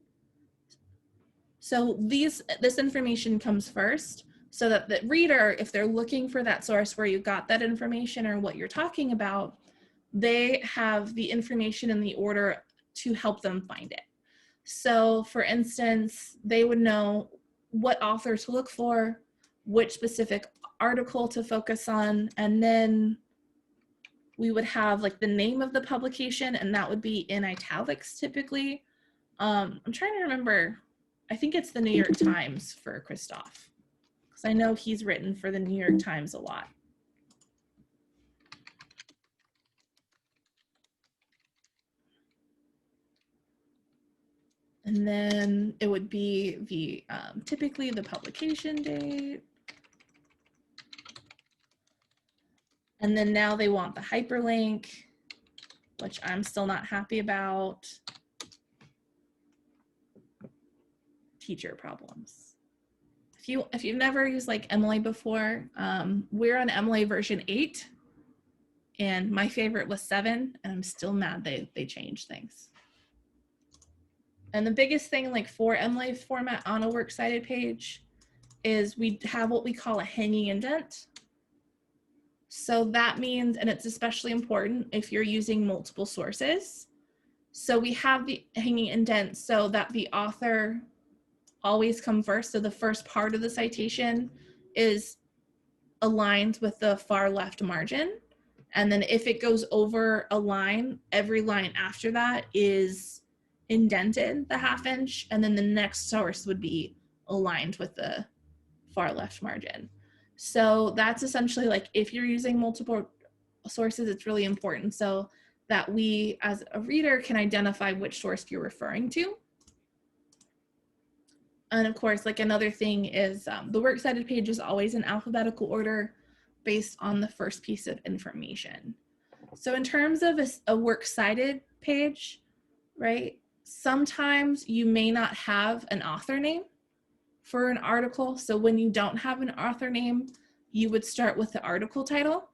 So this information comes first so that the reader, if they're looking for that source where you got that information or what you're talking about, they have the information in the order to help them find it. So for instance, they would know what author to look for, which specific article to focus on, and then we would have like the name of the publication, and that would be in italics typically. I'm trying to remember, I think it's the New York Times for Christoph, because I know he's written for the New York Times a lot. And then it would be the typically the publication date. And then now they want the hyperlink, which I'm still not happy about. Teacher problems. If you've never used like MLA before, we're on MLA version 8. and my favorite was 7, and I'm still mad they changed things. And the biggest thing, like for MLA format on a works cited page, is we have what we call a hanging indent. So that means, and it's especially important if you're using multiple sources. So we have the hanging indent so that the author always come first. So the first part of the citation is aligned with the far left margin. And then if it goes over a line, every line after that is indented the 1/2 inch. And then the next source would be aligned with the far left margin. So that's essentially like if you're using multiple sources, it's really important so that we as a reader can identify which source you're referring to. And of course, like another thing is the works cited page is always in alphabetical order based on the first piece of information. So in terms of a works cited page, right, sometimes you may not have an author name for an article. So when you don't have an author name, you would start with the article title.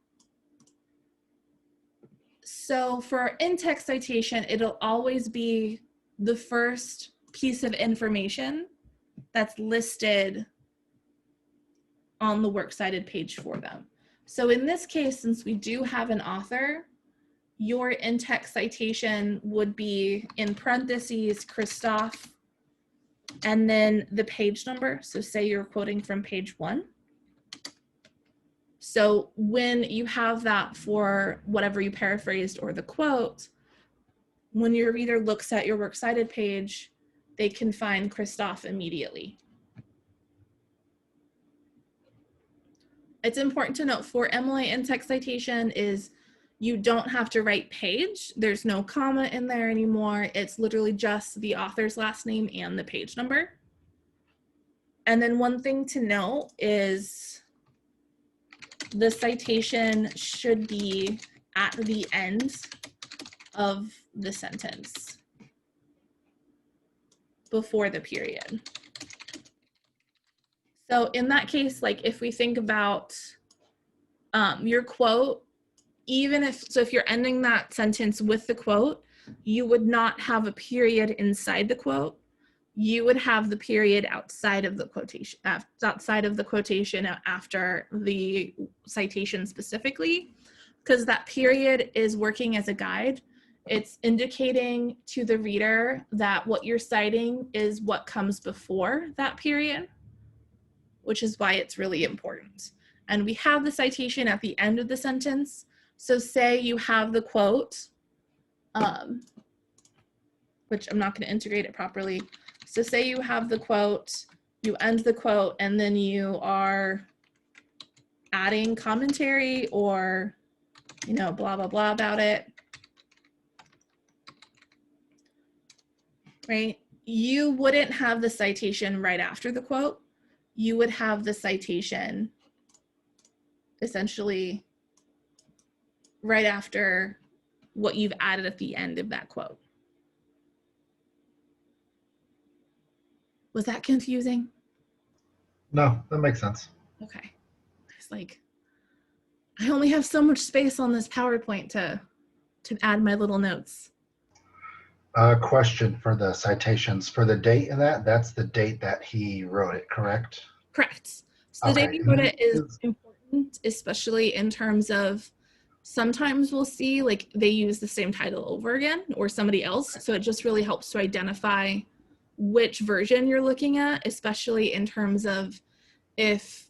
So for in-text citation, it'll always be the first piece of information that's listed on the works cited page for them. So in this case, since we do have an author, your in-text citation would be in parentheses, Christoph, and then the page number. So say you're quoting from page 1. So when you have that for whatever you paraphrased or the quote, when your reader looks at your works cited page, they can find Christoph immediately. It's important to note for MLA in-text citation is you don't have to write page. There's no comma in there anymore. It's literally just the author's last name and the page number. And then one thing to note is the citation should be at the end of the sentence before the period. So in that case, like if we think about your quote, even if you're ending that sentence with the quote, you would not have a period inside the quote. You would have the period outside of the quotation, after the citation specifically, because that period is working as a guide. It's indicating to the reader that what you're citing is what comes before that period, which is why it's really important. And we have the citation at the end of the sentence. So say you have the quote, which I'm not going to integrate it properly. So say you have the quote, you end the quote, and then you are adding commentary or, blah, blah, blah about it, right? You wouldn't have the citation right after the quote. You would have the citation essentially right after what you've added at the end of that quote. Was that confusing?
No, that makes sense.
Okay. It's like, I only have so much space on this PowerPoint to add my little notes.
Question for the citations. For the date in that's the date that he wrote it, correct?
Correct. So the
Okay.
date you wrote it is important, especially in terms of sometimes we'll see like they use the same title over again or somebody else. So it just really helps to identify which version you're looking at, especially in terms of if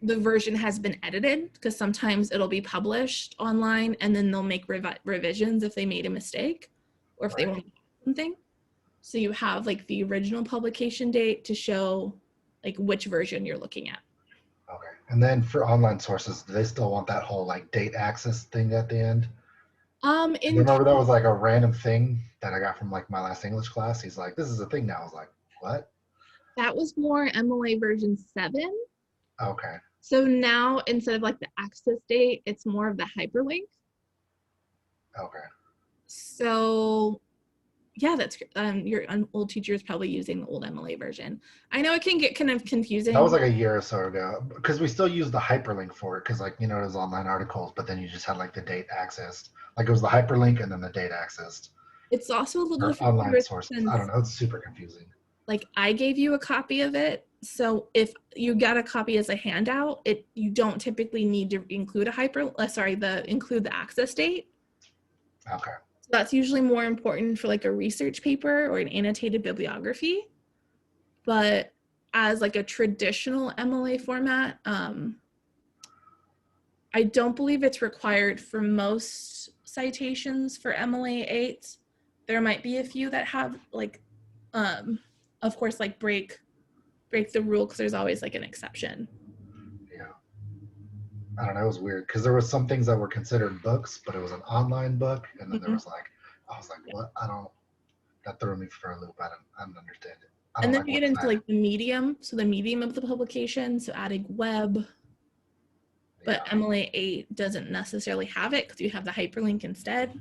the version has been edited, because sometimes it'll be published online and then they'll make revisions if they made a mistake or if they want something. So you have like the original publication date to show like which version you're looking at.
Okay. And then for online sources, do they still want that whole like date access thing at the end? Remember that was like a random thing that I got from like my last English class. He's like, this is a thing now. I was like, what?
That was more MLA version 7.
Okay.
So now instead of like the access date, it's more of the hyperlink.
Okay.
So Yeah, that's your old teacher is probably using the old MLA version. I know it can get kind of confusing.
That was like a year or so ago, because we still use the hyperlink for it, because like, you know, it was online articles, but then you just had like the date accessed. Like it was the hyperlink and then the date accessed.
It's also a little
Or
different
online sources. I don't know. It's super confusing.
Like I gave you a copy of it. So if you got a copy as a handout, you don't typically need to include include the access date.
Okay.
So that's usually more important for like a research paper or an annotated bibliography. But as like a traditional MLA format, I don't believe it's required for most citations for MLA 8. There might be a few that have like, of course, like break the rule because there's always like an exception.
Yeah. I don't know. It was weird because there was some things that were considered books, but it was an online book, and then there was like, I was like, what? That threw me for a loop. I didn't understand it.
And then you get into like the medium, so the medium of the publication, so adding web. But yeah. MLA 8 doesn't necessarily have it because you have the hyperlink instead.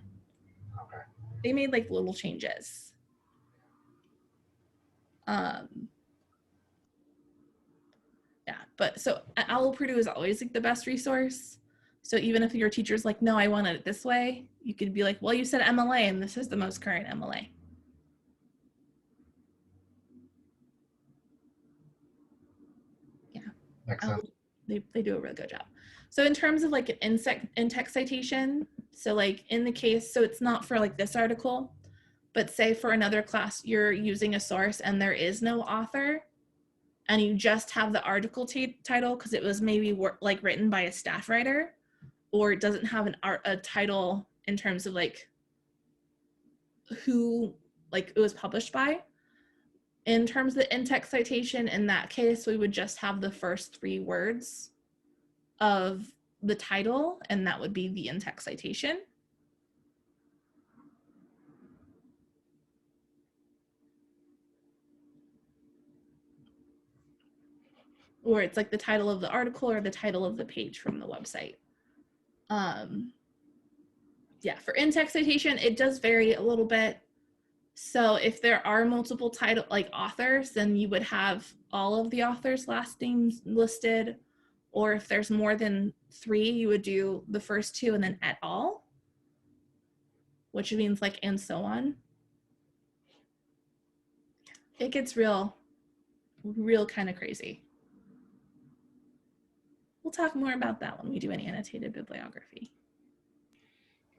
Okay.
They made like little changes. Yeah, but so OWL Purdue is always like the best resource. So even if your teacher's like, no, I want it this way, you could be like, well, you said MLA and this is the most current MLA. Yeah.
Makes sense.
They do a really good job. So in terms of like an in-text citation, so like in the case, so it's not for like this article, but say for another class, you're using a source and there is no author and you just have the article title because it was maybe like written by a staff writer, or it doesn't have a title in terms of like who like it was published by. In terms of the in-text citation, in that case, we would just have the first 3 words of the title, and that would be the in-text citation. Or it's like the title of the article or the title of the page from the website. Yeah, for in-text citation, it does vary a little bit. So if there are multiple authors, then you would have all of the authors' last names listed. Or if there's more than 3, you would do the first 2 and then et al., which means like and so on. It gets real kind of crazy. We'll talk more about that when we do an annotated bibliography.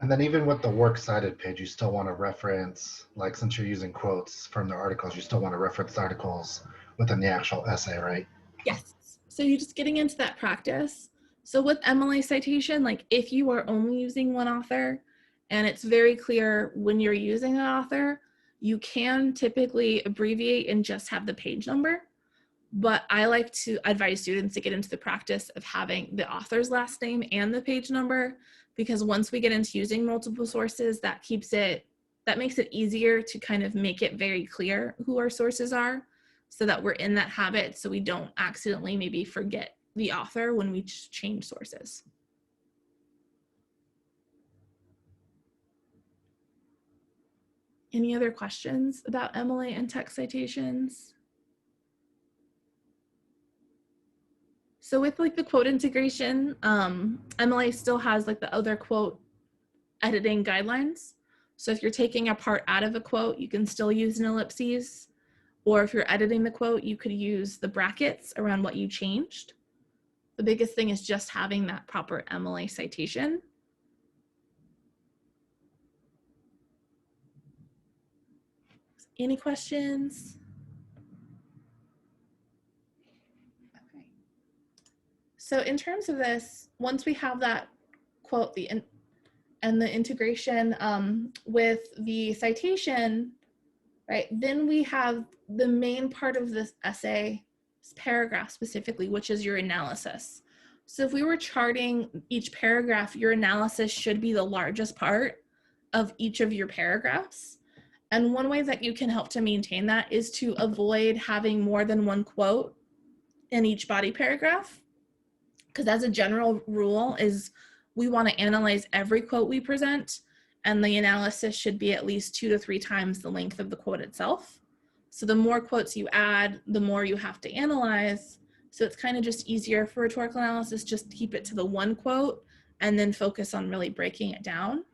And then even with the works cited page, you still want to reference, like since you're using quotes from the articles, you still want to reference articles within the actual essay, right?
Yes. So you're just getting into that practice. So with MLA citation, like if you are only using one author and it's very clear when you're using an author, you can typically abbreviate and just have the page number. But I like to advise students to get into the practice of having the author's last name and the page number, because once we get into using multiple sources, that makes it easier to kind of make it very clear who our sources are, so that we're in that habit, so we don't accidentally maybe forget the author when we change sources. Any other questions about MLA and text citations? So with like the quote integration, MLA still has like the other quote editing guidelines. So if you're taking a part out of a quote, you can still use an ellipses. Or if you're editing the quote, you could use the brackets around what you changed. The biggest thing is just having that proper MLA citation. Any questions? Okay. So in terms of this, once we have that quote and the integration with the citation, right, then we have the main part of this essay, this paragraph specifically, which is your analysis. So if we were charting each paragraph, your analysis should be the largest part of each of your paragraphs. And one way that you can help to maintain that is to avoid having more than one quote in each body paragraph. Because as a general rule is we want to analyze every quote we present, and the analysis should be at least 2 to 3 times the length of the quote itself. So the more quotes you add, the more you have to analyze. So it's kind of just easier for rhetorical analysis, just keep it to the one quote and then focus on really breaking it down.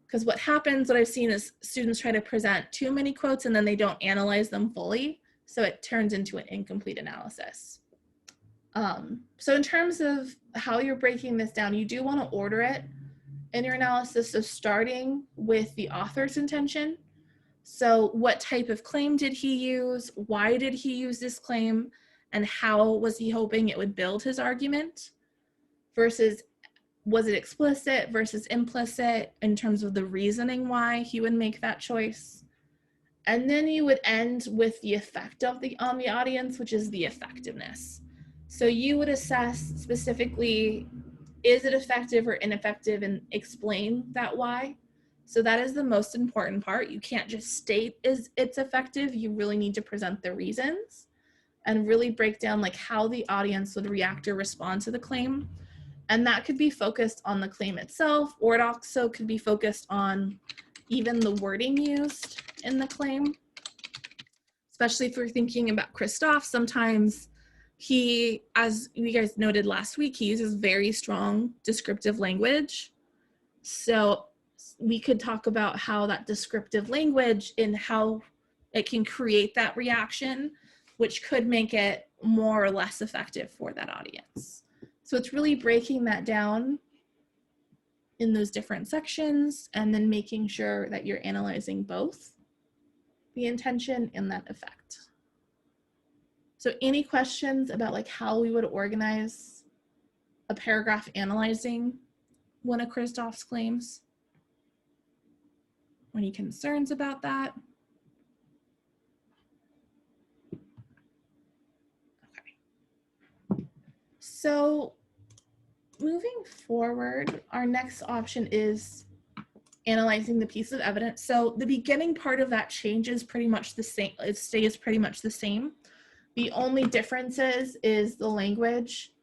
Because what happens, what I've seen is students try to present too many quotes and then they don't analyze them fully. So it turns into an incomplete analysis. So in terms of how you're breaking this down, you do want to order it in your analysis. So starting with the author's intention. So what type of claim did he use? Why did he use this claim? And how was he hoping it would build his argument? Versus, was it explicit versus implicit in terms of the reasoning why he would make that choice? And then you would end with the effect on the audience, which is the effectiveness. So you would assess specifically, is it effective or ineffective, and explain that why. So that is the most important part. You can't just state it's effective. You really need to present the reasons and really break down like how the audience would react or respond to the claim. And that could be focused on the claim itself, or it also could be focused on even the wording used in the claim. Especially if we're thinking about Christoph, sometimes he, as you guys noted last week, he uses very strong descriptive language. So we could talk about how that descriptive language and how it can create that reaction, which could make it more or less effective for that audience. So it's really breaking that down in those different sections and then making sure that you're analyzing both the intention and that effect. So any questions about like how we would organize a paragraph analyzing one of Christoph's claims? Any concerns about that? Okay. So moving forward, our next option is analyzing the piece of evidence. So the beginning part of that changes pretty much the same. It stays pretty much the same. The only difference is the language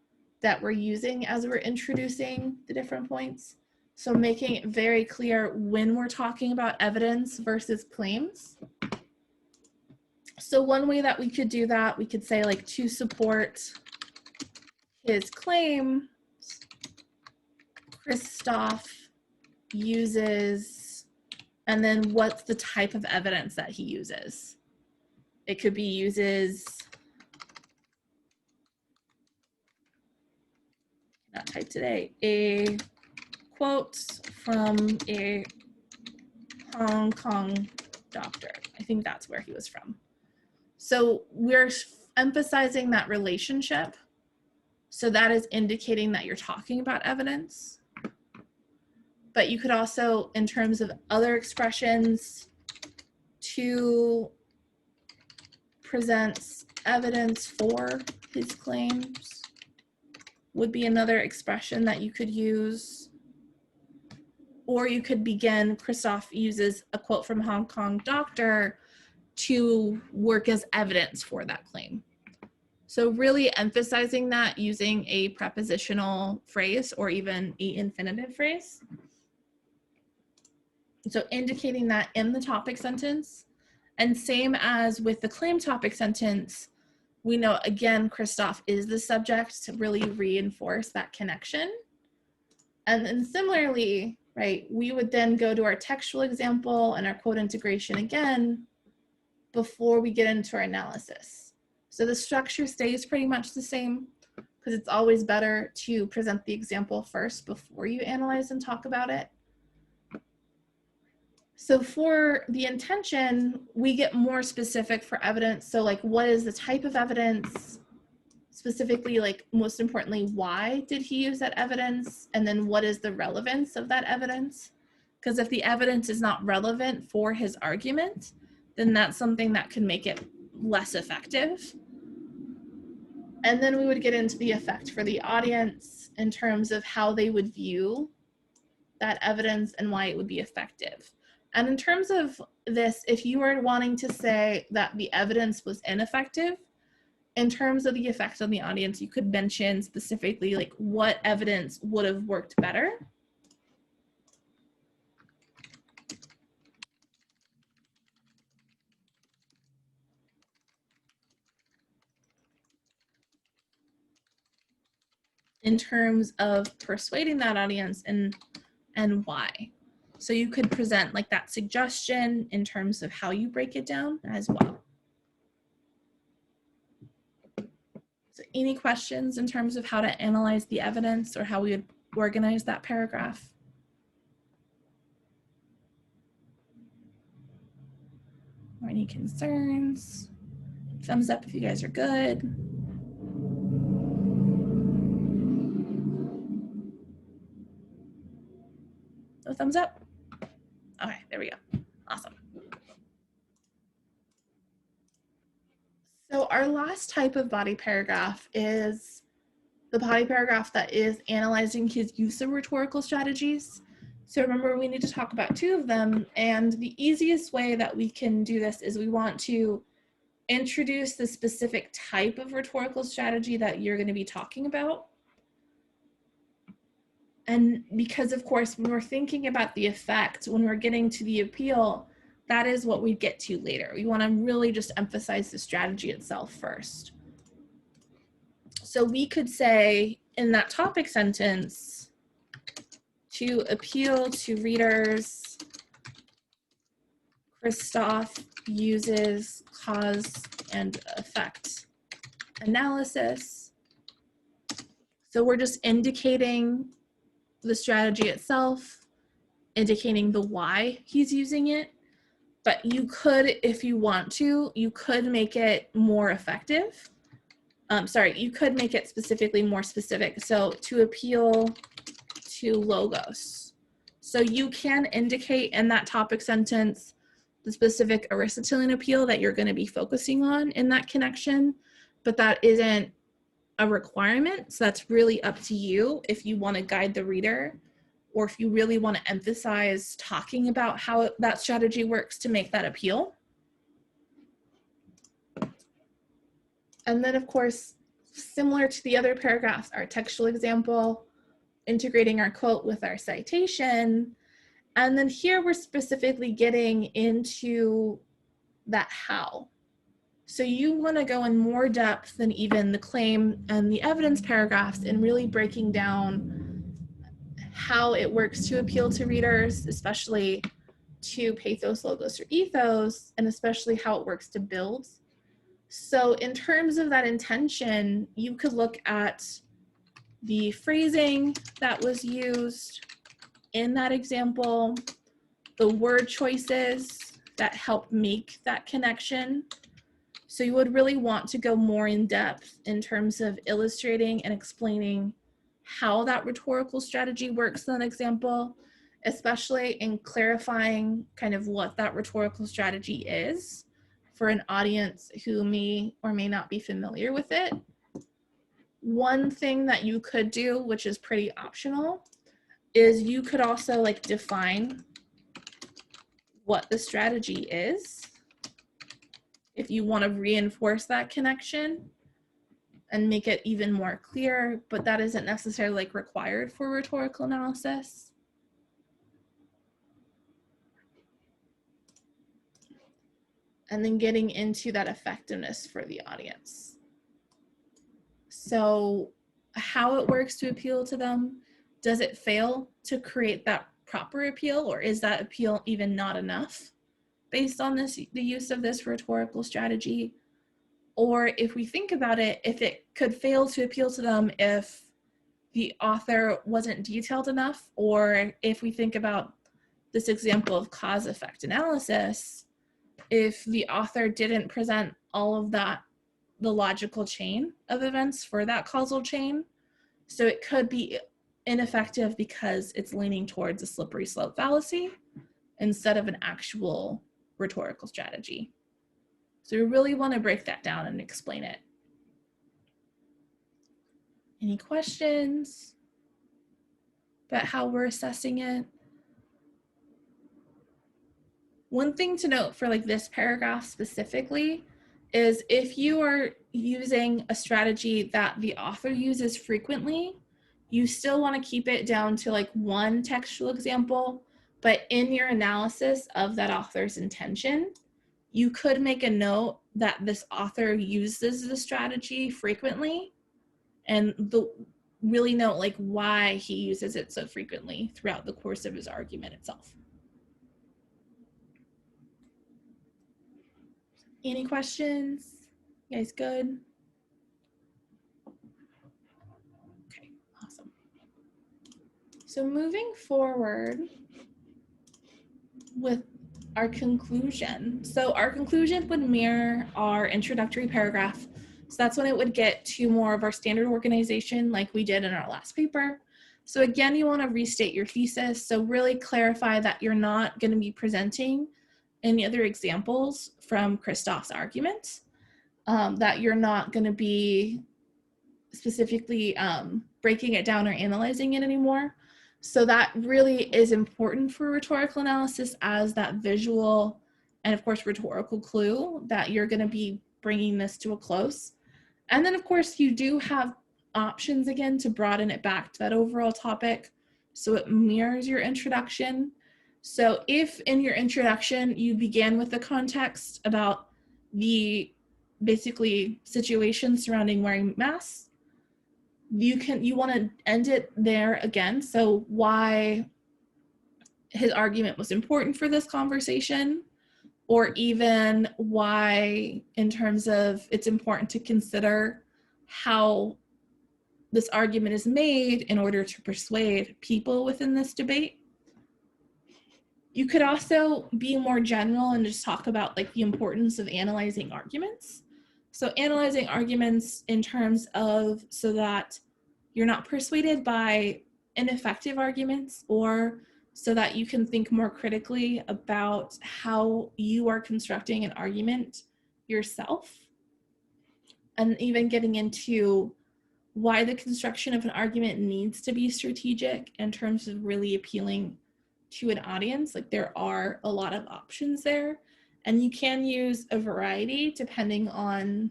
that we're using as we're introducing the different points. So making it very clear when we're talking about evidence versus claims. So one way that we could do that, we could say like, to support his claim, Christoph uses, and then what's the type of evidence that he uses. It could be uses, not type today, a quote from a Hong Kong doctor. I think that's where he was from. So we're emphasizing that relationship. So that is indicating that you're talking about evidence. But you could also, in terms of other expressions, to present evidence for his claims would be another expression that you could use. Or you could begin, Christoph uses a quote from Hong Kong doctor to work as evidence for that claim. So really emphasizing that using a prepositional phrase or even an infinitive phrase. So indicating that in the topic sentence, and same as with the claim topic sentence, we know again, Christoph is the subject to really reinforce that connection. And then similarly, right, we would then go to our textual example and our quote integration again before we get into our analysis. So the structure stays pretty much the same because it's always better to present the example first before you analyze and talk about it. So for the intention, we get more specific for evidence. So like, what is the type of evidence? Specifically, like most importantly, why did he use that evidence? And then what is the relevance of that evidence? Because if the evidence is not relevant for his argument, then that's something that can make it less effective. And then we would get into the effect for the audience in terms of how they would view that evidence and why it would be effective. And in terms of this, if you were wanting to say that the evidence was ineffective, in terms of the effect on the audience, you could mention specifically like what evidence would have worked better. in terms of persuading that audience and why. So you could present like that suggestion in terms of how you break it down as well. So any questions in terms of how to analyze the evidence or how we would organize that paragraph? Or any concerns? Thumbs up if you guys are good. No thumbs up? Okay, there we go. Awesome. So our last type of body paragraph is the body paragraph that is analyzing his use of rhetorical strategies. So remember, we need to talk about two of them, and the easiest way that we can do this is we want to introduce the specific type of rhetorical strategy that you're going to be talking about. And because, of course, when we're thinking about the effect, when we're getting to the appeal, that is what we get to later. We want to really just emphasize the strategy itself first. So we could say in that topic sentence, to appeal to readers, Christoph uses cause and effect analysis. So we're just indicating the strategy itself, indicating the why he's using it. But you could, if you want to, you could make it more effective. You could make it specifically more specific. So to appeal to logos. So you can indicate in that topic sentence the specific Aristotelian appeal that you're going to be focusing on in that connection, but that isn't a requirement. So that's really up to you if you want to guide the reader or if you really want to emphasize talking about how that strategy works to make that appeal. And then, of course, similar to the other paragraphs, our textual example, integrating our quote with our citation. And then here we're specifically getting into that how. So you want to go in more depth than even the claim and the evidence paragraphs and really breaking down how it works to appeal to readers, especially to pathos, logos, or ethos, and especially how it works to build. So in terms of that intention, you could look at the phrasing that was used in that example, the word choices that help make that connection. So you would really want to go more in depth in terms of illustrating and explaining how that rhetorical strategy works in an example, especially in clarifying kind of what that rhetorical strategy is for an audience who may or may not be familiar with it. One thing that you could do, which is pretty optional, is you could also like define what the strategy is if you want to reinforce that connection and make it even more clear, but that isn't necessarily like required for rhetorical analysis. And then getting into that effectiveness for the audience. So how it works to appeal to them, does it fail to create that proper appeal, or is that appeal even not enough based on the use of this rhetorical strategy? Or if we think about it, if it could fail to appeal to them if the author wasn't detailed enough, or if we think about this example of cause-effect analysis, if the author didn't present all of that, the logical chain of events for that causal chain, so it could be ineffective because it's leaning towards a slippery slope fallacy instead of an actual rhetorical strategy. So we really want to break that down and explain it. Any questions about how we're assessing it? One thing to note for like this paragraph specifically is if you are using a strategy that the author uses frequently, you still want to keep it down to like one textual example, but in your analysis of that author's intention, you could make a note that this author uses the strategy frequently, and really note like why he uses it so frequently throughout the course of his argument itself. Any questions? You guys good? Okay, awesome. So moving forward with our conclusion. So our conclusion would mirror our introductory paragraph. So that's when it would get to more of our standard organization like we did in our last paper. So again, you want to restate your thesis. So really clarify that you're not going to be presenting any other examples from Christoph's argument, that you're not going to be specifically breaking it down or analyzing it anymore. So that really is important for rhetorical analysis as that visual and of course rhetorical clue that you're going to be bringing this to a close. And then of course you do have options again to broaden it back to that overall topic so it mirrors your introduction. So if in your introduction you began with the context about the basically situation surrounding wearing masks, you want to end it there again. So why his argument was important for this conversation, or even why in terms of it's important to consider how this argument is made in order to persuade people within this debate. You could also be more general and just talk about like the importance of analyzing arguments. So analyzing arguments in terms of so that you're not persuaded by ineffective arguments, or so that you can think more critically about how you are constructing an argument yourself. And even getting into why the construction of an argument needs to be strategic in terms of really appealing to an audience. Like there are a lot of options there, and you can use a variety depending on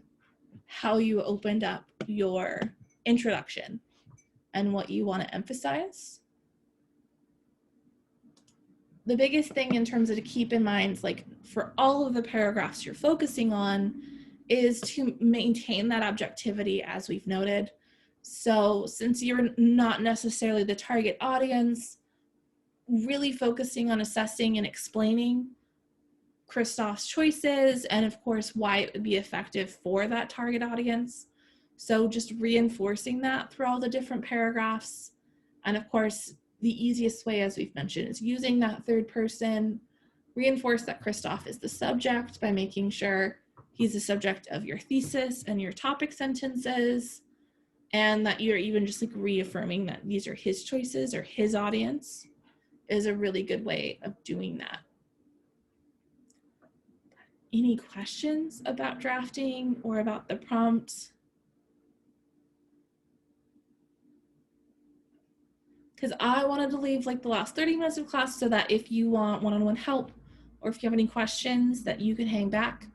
how you opened up your introduction and what you want to emphasize. The biggest thing in terms of to keep in mind, like for all of the paragraphs you're focusing on, is to maintain that objectivity as we've noted. So since you're not necessarily the target audience, really focusing on assessing and explaining Christoph's choices and of course why it would be effective for that target audience. So just reinforcing that through all the different paragraphs. And of course, the easiest way, as we've mentioned, is using that third person. Reinforce that Christoph is the subject by making sure he's the subject of your thesis and your topic sentences, and that you're even just like reaffirming that these are his choices or his audience is a really good way of doing that. Any questions about drafting or about the prompt? Because I wanted to leave like the last 30 minutes of class so that if you want one-on-one help or if you have any questions that you can hang back.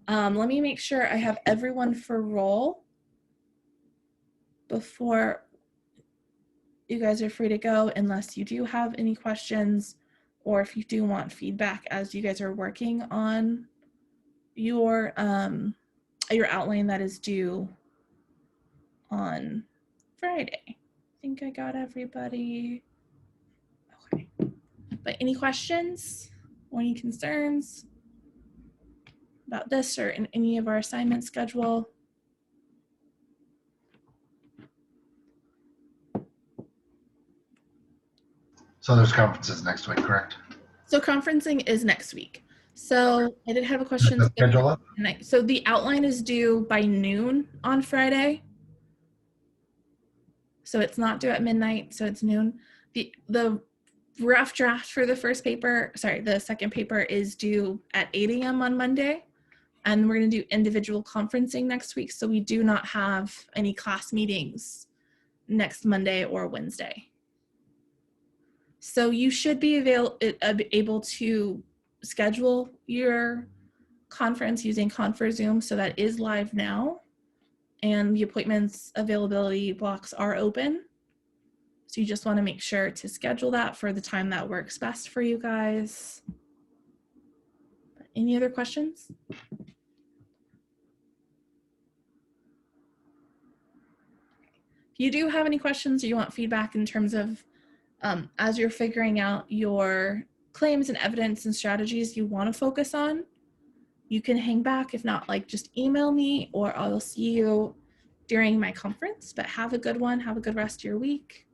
Let me make sure I have everyone for roll before you guys are free to go, unless you do have any questions or if you do want feedback as you guys are working on your outline that is due on Friday. I think I got everybody. Okay. But any questions or any concerns about this or in any of our assignment schedule?
So there's conferences next week, correct?
So conferencing is next week. So I did have a question.
Schedule it?
So the outline is due by noon on Friday. So it's not due at midnight, so it's noon. The rough draft for the the second paper is due at 8 a.m. on Monday. And we're going to do individual conferencing next week. So we do not have any class meetings next Monday or Wednesday. So you should be able to schedule your conference using ConferZoom. So that is live now. And the appointments availability blocks are open. So you just want to make sure to schedule that for the time that works best for you guys. Any other questions? if you do have any questions or you want feedback in terms of as you're figuring out your claims and evidence and strategies you want to focus on, you can hang back. If not, like just email me or I'll see you during my conference. But have a good one. Have a good rest of your week.